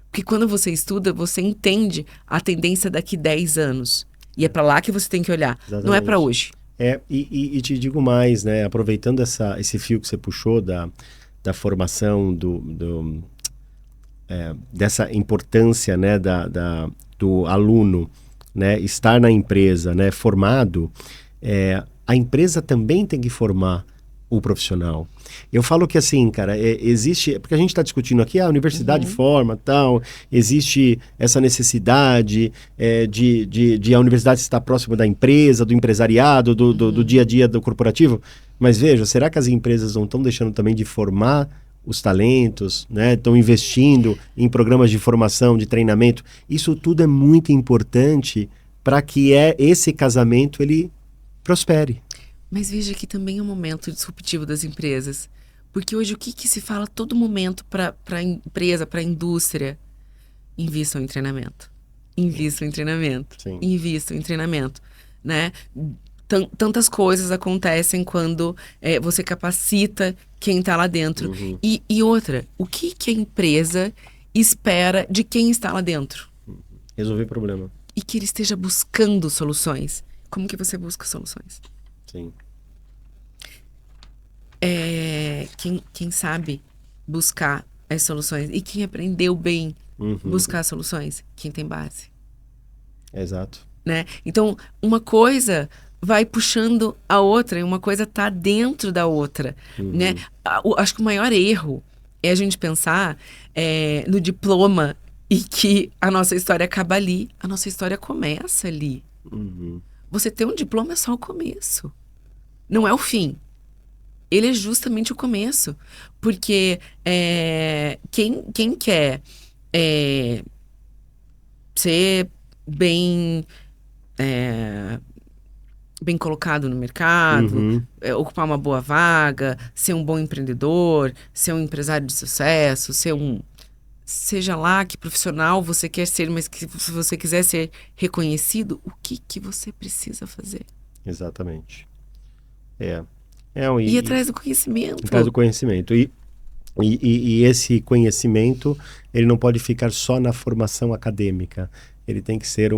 Porque quando você estuda, você entende a tendência daqui 10 anos. E é para lá que você tem que olhar. Exatamente. Não é para hoje. E te digo mais, né? Aproveitando esse fio que você puxou da formação, dessa importância, né? Do aluno, né? Estar na empresa, né? Formado, a empresa também tem que formar o profissional. Eu falo que assim, cara, existe... Porque a gente está discutindo aqui, a universidade forma, tal, existe essa necessidade de a universidade estar próxima da empresa, do empresariado, do dia a dia do corporativo. Mas veja, será que as empresas não estão deixando também de formar os talentos, né? Estão investindo em programas de formação, de treinamento? Isso tudo é muito importante para que esse casamento ele prospere. Mas veja que também é um momento disruptivo das empresas. Porque hoje o que se fala a todo momento para a empresa, para a indústria? Invistam em treinamento. Invistam em treinamento. Sim. Invistam em treinamento. Né? Tantas coisas acontecem quando você capacita quem está lá dentro. E outra, o que a empresa espera de quem está lá dentro? Resolver problema. E que ele esteja buscando soluções. Como que você busca soluções? Sim. Quem sabe buscar as soluções e quem aprendeu bem buscar soluções, quem tem base. Exato. Né? Então, uma coisa vai puxando a outra e uma coisa está dentro da outra. Né? Acho que o maior erro é a gente pensar no diploma e que a nossa história acaba ali. A nossa história começa ali. Você ter um diploma é só o começo. Não é o fim. Ele é justamente o começo. Porque quem quer ser bem colocado no mercado, ocupar uma boa vaga, ser um bom empreendedor, ser um empresário de sucesso, seja lá que profissional você quer ser, mas que se você quiser ser reconhecido, o que você precisa fazer? Exatamente. Ir atrás do conhecimento. Atrás do conhecimento. E esse conhecimento, ele não pode ficar só na formação acadêmica. Ele tem que ser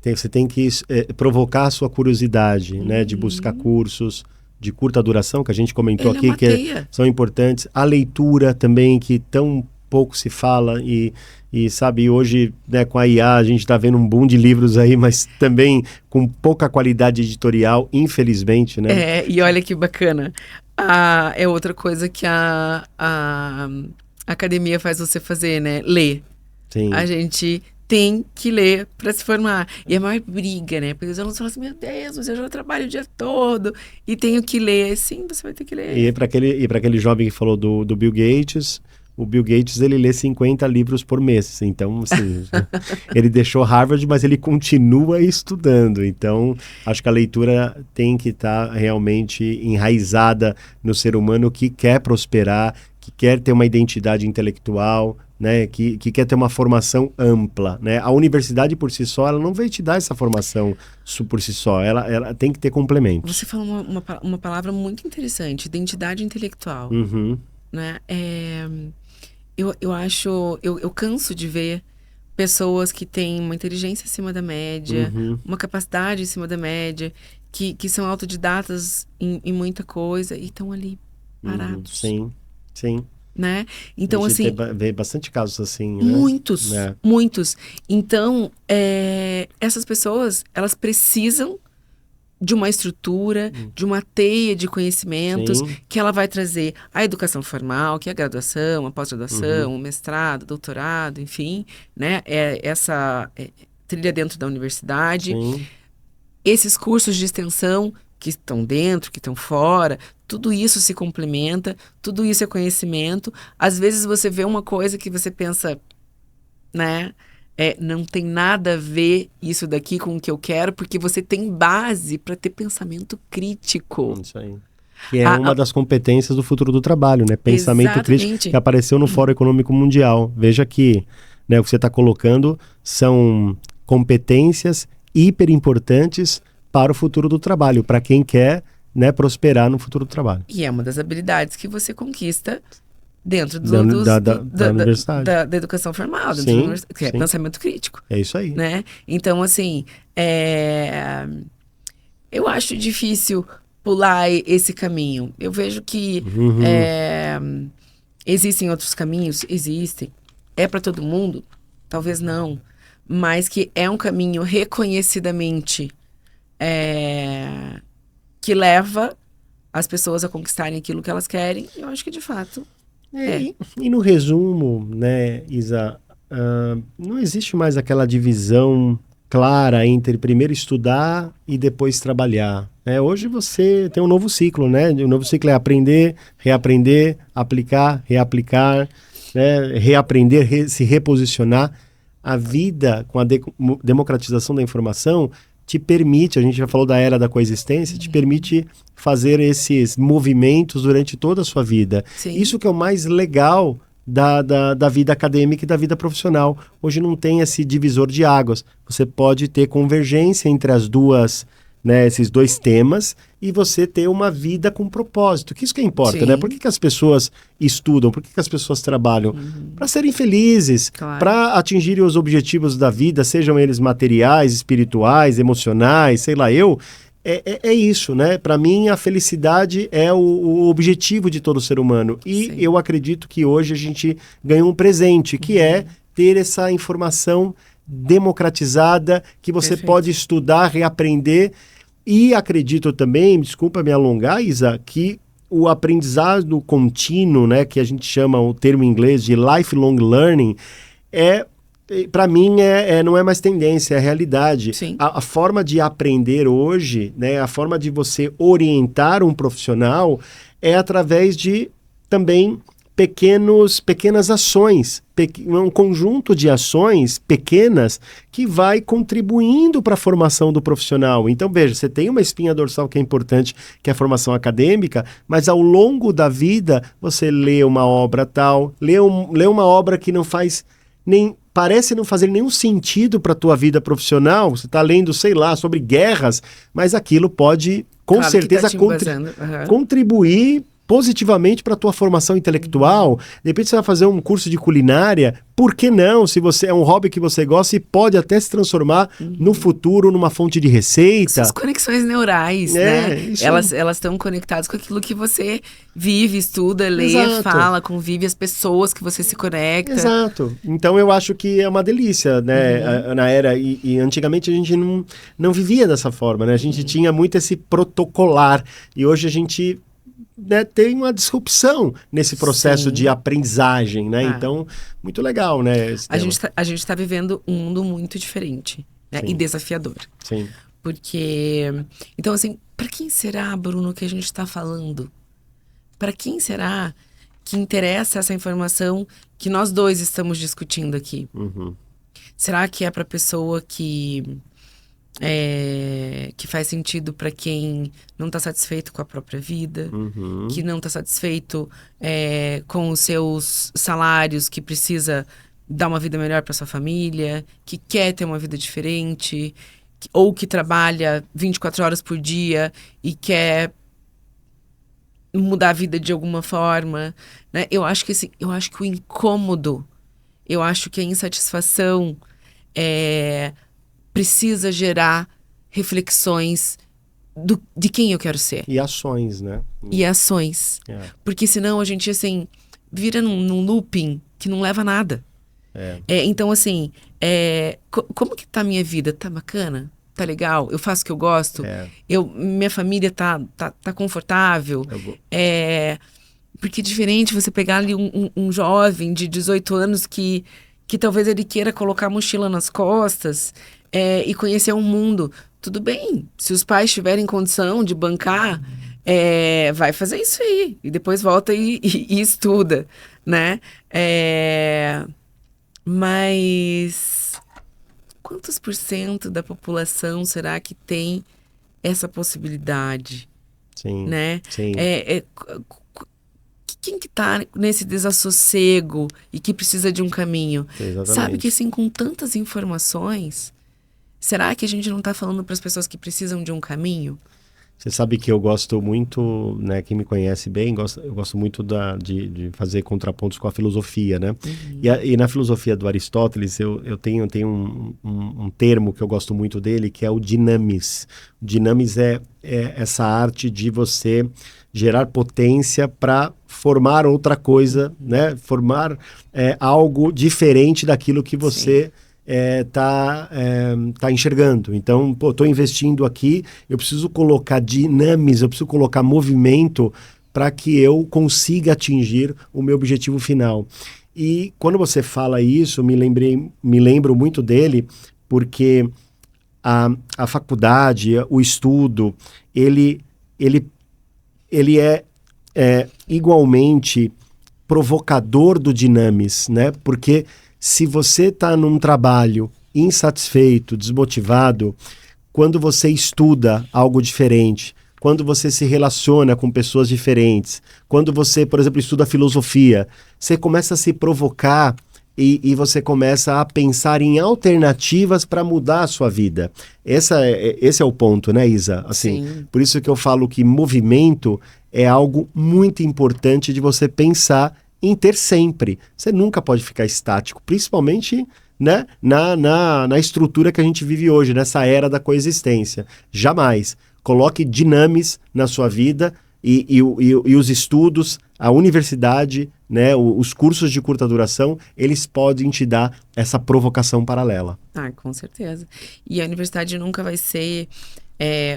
você tem que provocar a sua curiosidade, né? De buscar cursos de curta duração, que a gente comentou aqui, que são importantes. A leitura também, que tão pouco se fala e sabe, hoje, né, com a IA a gente está vendo um boom de livros aí, mas também com pouca qualidade editorial, infelizmente, né? E olha que bacana. é outra coisa que a academia faz você fazer, né? Ler. Sim. A gente tem que ler para se formar. E a maior briga, né? Porque os alunos falam assim, meu Deus, mas eu já trabalho o dia todo e tenho que ler. Sim, você vai ter que ler. E para aquele jovem que falou do Bill Gates, o Bill Gates, ele lê 50 livros por mês. Então, assim, ele deixou Harvard, mas ele continua estudando. Então, acho que a leitura tem que estar realmente enraizada no ser humano que quer prosperar, que quer ter uma identidade intelectual, né, que quer ter uma formação ampla, né? A universidade por si só, ela não vai te dar essa formação por si só, ela tem que ter complementos. Você falou uma palavra muito interessante, identidade intelectual, Uhum. né? Eu canso de ver pessoas que têm uma inteligência acima da média, Uhum. uma capacidade acima da média, que são autodidatas em muita coisa e estão ali parados, Sim, sim. né? Então, A gente assim, vê bastante casos assim, né? muitos, É. muitos. Então, essas pessoas, elas precisam de uma estrutura, de uma teia de conhecimentos Sim. que ela vai trazer a educação formal, que é a graduação, a pós-graduação, o mestrado, doutorado, enfim, né? Essa trilha dentro da universidade. Sim. Esses cursos de extensão que estão dentro, que estão fora, tudo isso se complementa, tudo isso é conhecimento. Às vezes você vê uma coisa que você pensa, né? Não tem nada a ver isso daqui com o que eu quero, porque você tem base para ter pensamento crítico. Isso aí. Que é uma das competências do futuro do trabalho, né? Pensamento Exatamente. crítico, que apareceu no Fórum Econômico Mundial. Veja que, né, o que você está colocando são competências hiper importantes para o futuro do trabalho, para quem quer, né, prosperar no futuro do trabalho. E é uma das habilidades que você conquista dentro Da universidade. Da educação formal, dentro Sim, da universidade, que é sim. pensamento crítico. É isso aí. Né? Então, assim, eu acho difícil pular esse caminho. Eu vejo que existem outros caminhos, existem. É para todo mundo? Talvez não. Mas que é um caminho reconhecidamente que leva as pessoas a conquistarem aquilo que elas querem. Eu acho que, de fato, E no resumo, né, Isa, não existe mais aquela divisão clara entre primeiro estudar e depois trabalhar. Hoje você tem um novo ciclo, né? O novo ciclo é aprender, reaprender, aplicar, reaplicar, né? Reaprender, se reposicionar. A vida com a democratização da informação te permite, a gente já falou da era da coexistência, te permite fazer esses movimentos durante toda a sua vida. Sim. Isso que é o mais legal da vida acadêmica e da vida profissional. Hoje não tem esse divisor de águas. Você pode ter convergência entre as duas, né, esses dois temas, e você ter uma vida com propósito. Que isso que importa, Sim. né? Por que as pessoas estudam? Por que as pessoas trabalham? Para serem felizes, Claro. para atingirem os objetivos da vida, sejam eles materiais, espirituais, emocionais, sei lá eu. É isso, né? Para mim, a felicidade é o objetivo de todo ser humano. E Sim. eu acredito que hoje a gente ganhou um presente, que é ter essa informação democratizada, que você Perfeito. pode estudar, reaprender. E acredito também, desculpa me alongar, Isa, que o aprendizado contínuo, né, que a gente chama o termo em inglês de lifelong learning, para mim, não é mais tendência, é realidade. Sim. A forma de aprender hoje, né, a forma de você orientar um profissional é através de também pequenas ações, um conjunto de ações pequenas que vai contribuindo para a formação do profissional. Então, veja, você tem uma espinha dorsal que é importante, que é a formação acadêmica, mas ao longo da vida, você lê uma obra tal, lê uma obra que não faz parece não fazer nenhum sentido para a tua vida profissional. Você está lendo, sei lá, sobre guerras, mas aquilo pode, com Claro que certeza, tá te embasando. Uhum. contribuir positivamente para a tua formação intelectual. De repente você vai fazer um curso de culinária, por que não? Se você é um hobby que você gosta, e pode até se transformar no futuro numa fonte de receita. Essas conexões neurais, né? Isso. Elas estão conectadas com aquilo que você vive, estuda, lê, Exato. fala, convive, as pessoas que você se conecta. Exato. Então eu acho que é uma delícia, né? Na era, e antigamente a gente não vivia dessa forma, né? A gente tinha muito esse protocolar, e hoje a gente né, tem uma disrupção nesse processo Sim. de aprendizagem, né? Ah. Então, muito legal, né? esse A tema. gente tá vivendo um mundo muito diferente, né? Sim. E desafiador. Sim. Porque... Então, assim, para quem será, Bruno, que a gente está falando? Para quem será que interessa essa informação que nós dois estamos discutindo aqui? Uhum. Será que é para pessoa que faz sentido para quem não está satisfeito com a própria vida, Uhum. que não está satisfeito com os seus salários, que precisa dar uma vida melhor para sua família, que quer ter uma vida diferente, ou que trabalha 24 horas por dia e quer mudar a vida de alguma forma, né? Eu acho que o incômodo, eu acho que a insatisfação precisa gerar reflexões de quem eu quero ser. E ações, né? E ações. É. Porque senão a gente, assim, vira num looping que não leva a nada. Então, assim, como que tá a minha vida? Tá bacana? Tá legal? Eu faço o que eu gosto? Minha família tá confortável? Porque é diferente você pegar ali um jovem de 18 anos que talvez ele queira colocar a mochila nas costas e conhecer um mundo. Tudo bem, se os pais tiverem condição de bancar, vai fazer isso aí. E depois volta e estuda, né? Mas quantos % da população será que tem essa possibilidade? Sim, né? sim. Quem que tá nesse desassossego e que precisa de um caminho? Exatamente. Sabe que assim, com tantas informações, será que a gente não tá falando para as pessoas que precisam de um caminho? Você sabe que eu gosto muito, né? Quem me conhece bem, eu gosto muito de fazer contrapontos com a filosofia, né? Uhum. E na filosofia do Aristóteles, eu tenho um termo que eu gosto muito dele, que é o dinamis. O dinamis é essa arte de você gerar potência para formar outra coisa, né? Formar algo diferente daquilo que você... tá enxergando. Então, estou investindo aqui, eu preciso colocar dinamis, eu preciso colocar movimento para que eu consiga atingir o meu objetivo final. E quando você fala isso, me lembro muito dele, porque a faculdade, o estudo, ele é igualmente provocador do dinamis, né? Porque se você está num trabalho insatisfeito, desmotivado, quando você estuda algo diferente, quando você se relaciona com pessoas diferentes, quando você, por exemplo, estuda filosofia, você começa a se provocar e você começa a pensar em alternativas para mudar a sua vida. Esse é o ponto, né, Isa? Assim, Sim. por isso que eu falo que movimento é algo muito importante de você pensar em ter sempre. Você nunca pode ficar estático, principalmente, né, na estrutura que a gente vive hoje, nessa era da coexistência. Jamais. Coloque dinamis na sua vida e os estudos, a universidade, né, os cursos de curta duração, eles podem te dar essa provocação paralela. Com certeza. E a universidade nunca vai ser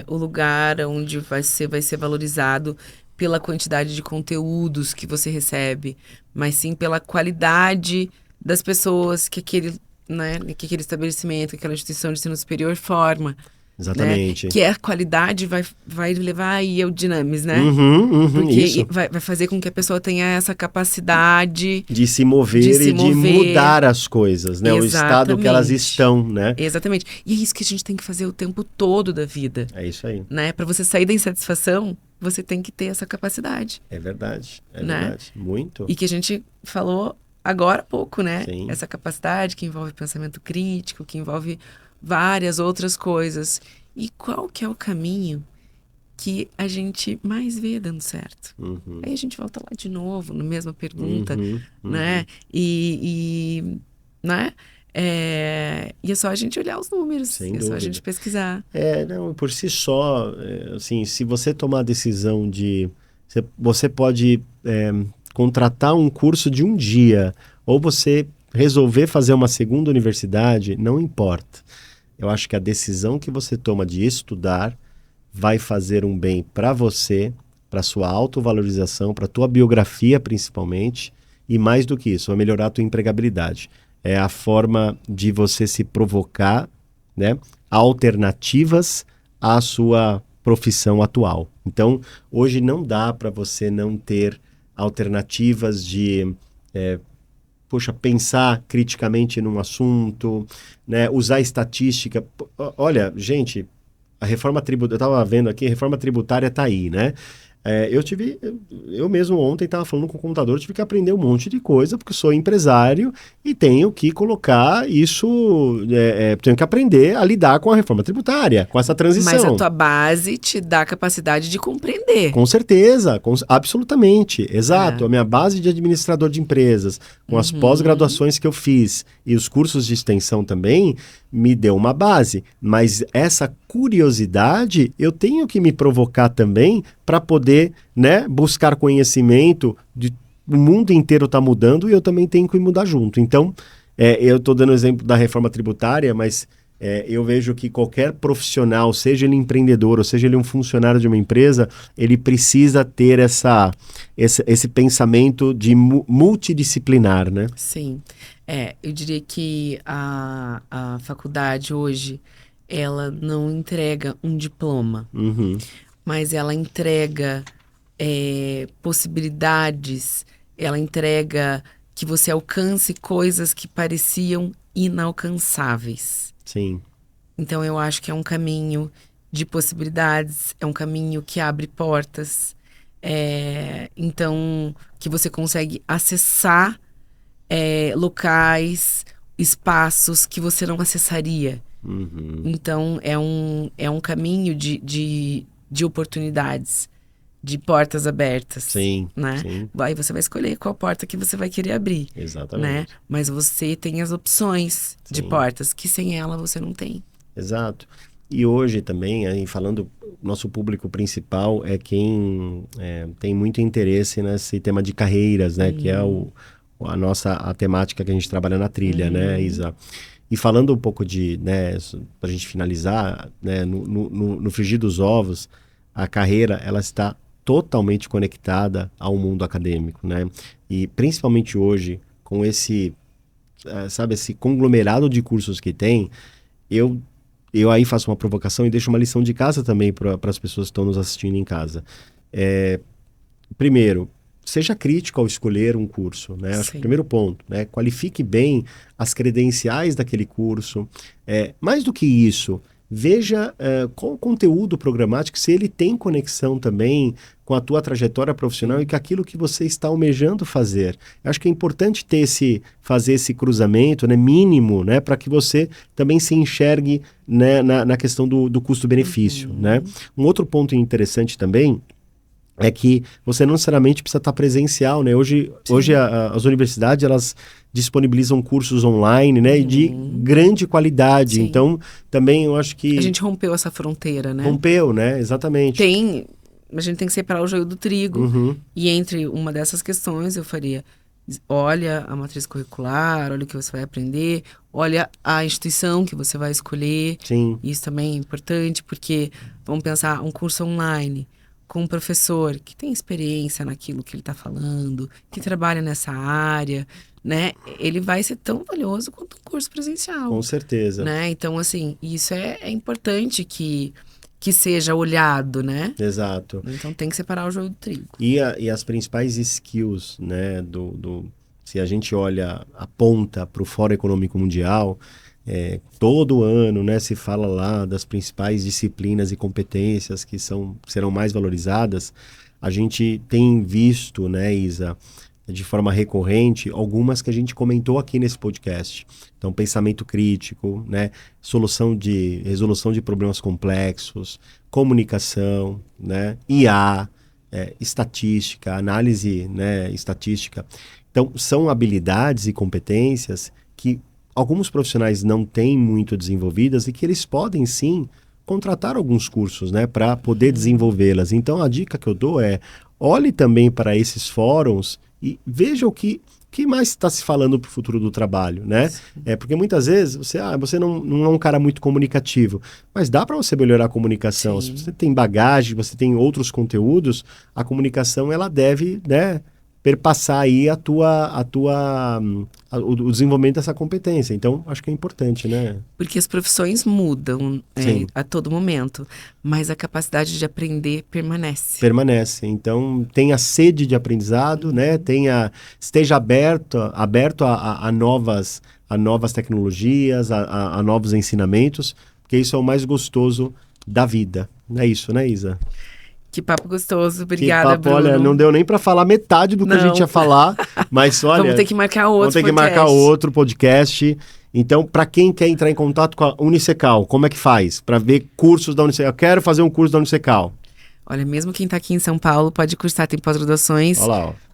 o lugar onde vai ser valorizado pela quantidade de conteúdos que você recebe, mas sim pela qualidade das pessoas que aquele estabelecimento, que aquela instituição de ensino superior forma. Exatamente. Né? Que a qualidade vai levar aí ao dinamis, né? Porque isso. vai fazer com que a pessoa tenha essa capacidade de se mover de mudar as coisas, né? Exatamente. O estado que elas estão, né? Exatamente. E é isso que a gente tem que fazer o tempo todo da vida. É isso aí. Né? Para você sair da insatisfação, você tem que ter essa capacidade. É verdade, né? verdade. Muito. E que a gente falou agora há pouco, né? Sim. Essa capacidade que envolve pensamento crítico, que envolve várias outras coisas. E qual que é o caminho que a gente mais vê dando certo? Aí a gente volta lá de novo, na mesma pergunta, né? Né? E é só a gente olhar os números, Sem dúvida. Só a gente pesquisar. Não, por si só, assim, se você tomar a decisão de... Você pode contratar um curso de um dia, ou você resolver fazer uma segunda universidade, não importa. Eu acho que a decisão que você toma de estudar vai fazer um bem para você, para sua autovalorização, para a tua biografia principalmente, e mais do que isso, vai melhorar a tua empregabilidade. É a forma de você se provocar, né, alternativas à sua profissão atual. Então, hoje não dá para você não ter alternativas de pensar criticamente num assunto, né, usar estatística. Olha, gente, a reforma tributária, eu estava vendo aqui, a reforma tributária está aí, né? Eu mesmo ontem estava falando com o computador, tive que aprender um monte de coisa, porque sou empresário e tenho que colocar isso, tenho que aprender a lidar com a reforma tributária, com essa transição. Mas a tua base te dá a capacidade de compreender. Com certeza, absolutamente, exato. A minha base de administrador de empresas, com as pós-graduações que eu fiz e os cursos de extensão também, me deu uma base. Mas essa curiosidade eu tenho que me provocar também para poder, né, buscar conhecimento. O mundo inteiro está mudando e eu também tenho que mudar junto. Então, eu estou dando o exemplo da reforma tributária, mas eu vejo que qualquer profissional, seja ele empreendedor ou seja ele um funcionário de uma empresa, ele precisa ter esse pensamento de multidisciplinar, né? Sim. Eu diria que a faculdade hoje, ela não entrega um diploma, mas ela entrega possibilidades, ela entrega que você alcance coisas que pareciam inalcançáveis. Sim. Então, eu acho que é um caminho de possibilidades, é um caminho que abre portas, então, que você consegue acessar locais, espaços que você não acessaria. Então, é um caminho de oportunidades, de portas abertas. Sim, né? sim. Aí você vai escolher qual porta que você vai querer abrir. Exatamente. Né? Mas você tem as opções de portas, que sem ela você não tem. Exato. E hoje também, aí falando, nosso público principal é quem tem muito interesse nesse tema de carreiras, né? Que é a temática que a gente trabalha na trilha, né, Isa? E falando um pouco né, para a gente finalizar, né, no frigir dos ovos, a carreira, ela está totalmente conectada ao mundo acadêmico, né? E principalmente hoje, com esse conglomerado de cursos que tem, eu aí faço uma provocação e deixo uma lição de casa também para as pessoas que estão nos assistindo em casa. Primeiro, seja crítico ao escolher um curso, né? Acho que o primeiro ponto, né? Qualifique bem as credenciais daquele curso. Mais do que isso, veja qual o conteúdo programático, se ele tem conexão também com a tua trajetória profissional e com aquilo que você está almejando fazer. Eu acho que é importante fazer esse cruzamento, né, mínimo, né, para que você também se enxergue, né, na questão do custo-benefício. Né? Um outro ponto interessante também é que você não necessariamente precisa estar presencial, né? Hoje as universidades, elas disponibilizam cursos online, né? E de grande qualidade. Sim. Então, também eu acho que... A gente rompeu essa fronteira, né? Rompeu, né? Exatamente. A gente tem que separar o joio do trigo. E entre uma dessas questões, eu faria... Olha a matriz curricular, olha o que você vai aprender, olha a instituição que você vai escolher. Sim. Isso também é importante, porque vamos pensar um curso online com um professor que tem experiência naquilo que ele está falando, que trabalha nessa área, né? Ele vai ser tão valioso quanto um curso presencial. Com certeza. Né? Então, assim, isso é importante que seja olhado, né? Exato. Então, tem que separar o joio do trigo. E as principais skills, né? Se a gente olha, aponta para o Fórum Econômico Mundial... todo ano, né, se fala lá das principais disciplinas e competências que serão mais valorizadas. A gente tem visto, né, Isa, de forma recorrente, algumas que a gente comentou aqui nesse podcast. Então, pensamento crítico, né, resolução de problemas complexos, comunicação, né, IA, estatística, análise, né, estatística. Então, são habilidades e competências que alguns profissionais não têm muito desenvolvidas e que eles podem, sim, contratar alguns cursos, né, para poder desenvolvê-las. Então, a dica que eu dou é, olhe também para esses fóruns e veja o que mais está se falando para o futuro do trabalho, né? Porque muitas vezes você não é um cara muito comunicativo, mas dá para você melhorar a comunicação. Sim. Se você tem bagagem, você tem outros conteúdos, a comunicação ela deve, né, perpassar aí o desenvolvimento dessa competência. Então, acho que é importante, né? Porque as profissões mudam a todo momento, mas a capacidade de aprender permanece. Permanece. Então, tenha sede de aprendizado, né? Esteja aberto a novas tecnologias, a novos ensinamentos, porque isso é o mais gostoso da vida. Não é isso, né, Isa? Que papo gostoso. Obrigada, Bruno. Olha, não deu nem para falar metade do que a gente ia falar, mas olha... Vamos ter que marcar outro podcast. Vamos ter que marcar outro podcast. Então, para quem quer entrar em contato com a Unicecal, como é que faz? Para ver cursos da Unicecal. Eu quero fazer um curso da Unicecal. Olha, mesmo quem está aqui em São Paulo pode cursar, tem pós-graduações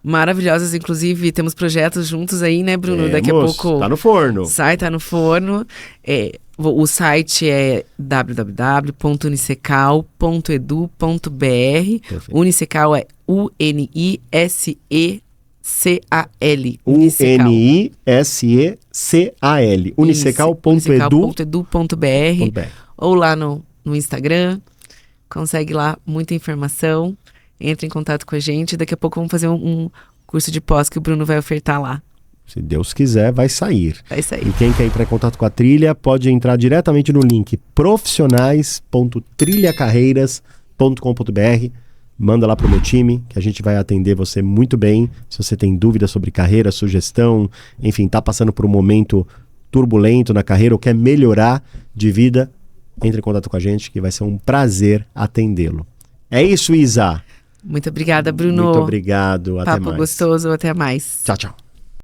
maravilhosas, inclusive temos projetos juntos aí, né, Bruno? Daqui a pouco... Tá no forno. Tá no forno. O site é www.unicecal.edu.br. Unicecal é U-N-I-S-E-C-A-L. U-N-I-S-E-C-A-L. Unicecal.edu.br. Ou lá no Instagram. Consegue lá muita informação. Entre em contato com a gente. Daqui a pouco vamos fazer um curso de pós que o Bruno vai ofertar lá. Se Deus quiser, vai sair. Vai sair. E quem quer entrar em contato com a trilha, pode entrar diretamente no link profissionais.trilhacarreiras.com.br. Manda lá pro meu time, que a gente vai atender você muito bem. Se você tem dúvidas sobre carreira, sugestão, enfim, tá passando por um momento turbulento na carreira ou quer melhorar de vida, entre em contato com a gente, que vai ser um prazer atendê-lo. É isso, Isa. Muito obrigada, Bruno. Muito obrigado. Até mais. Papo gostoso. Até mais. Tchau, tchau.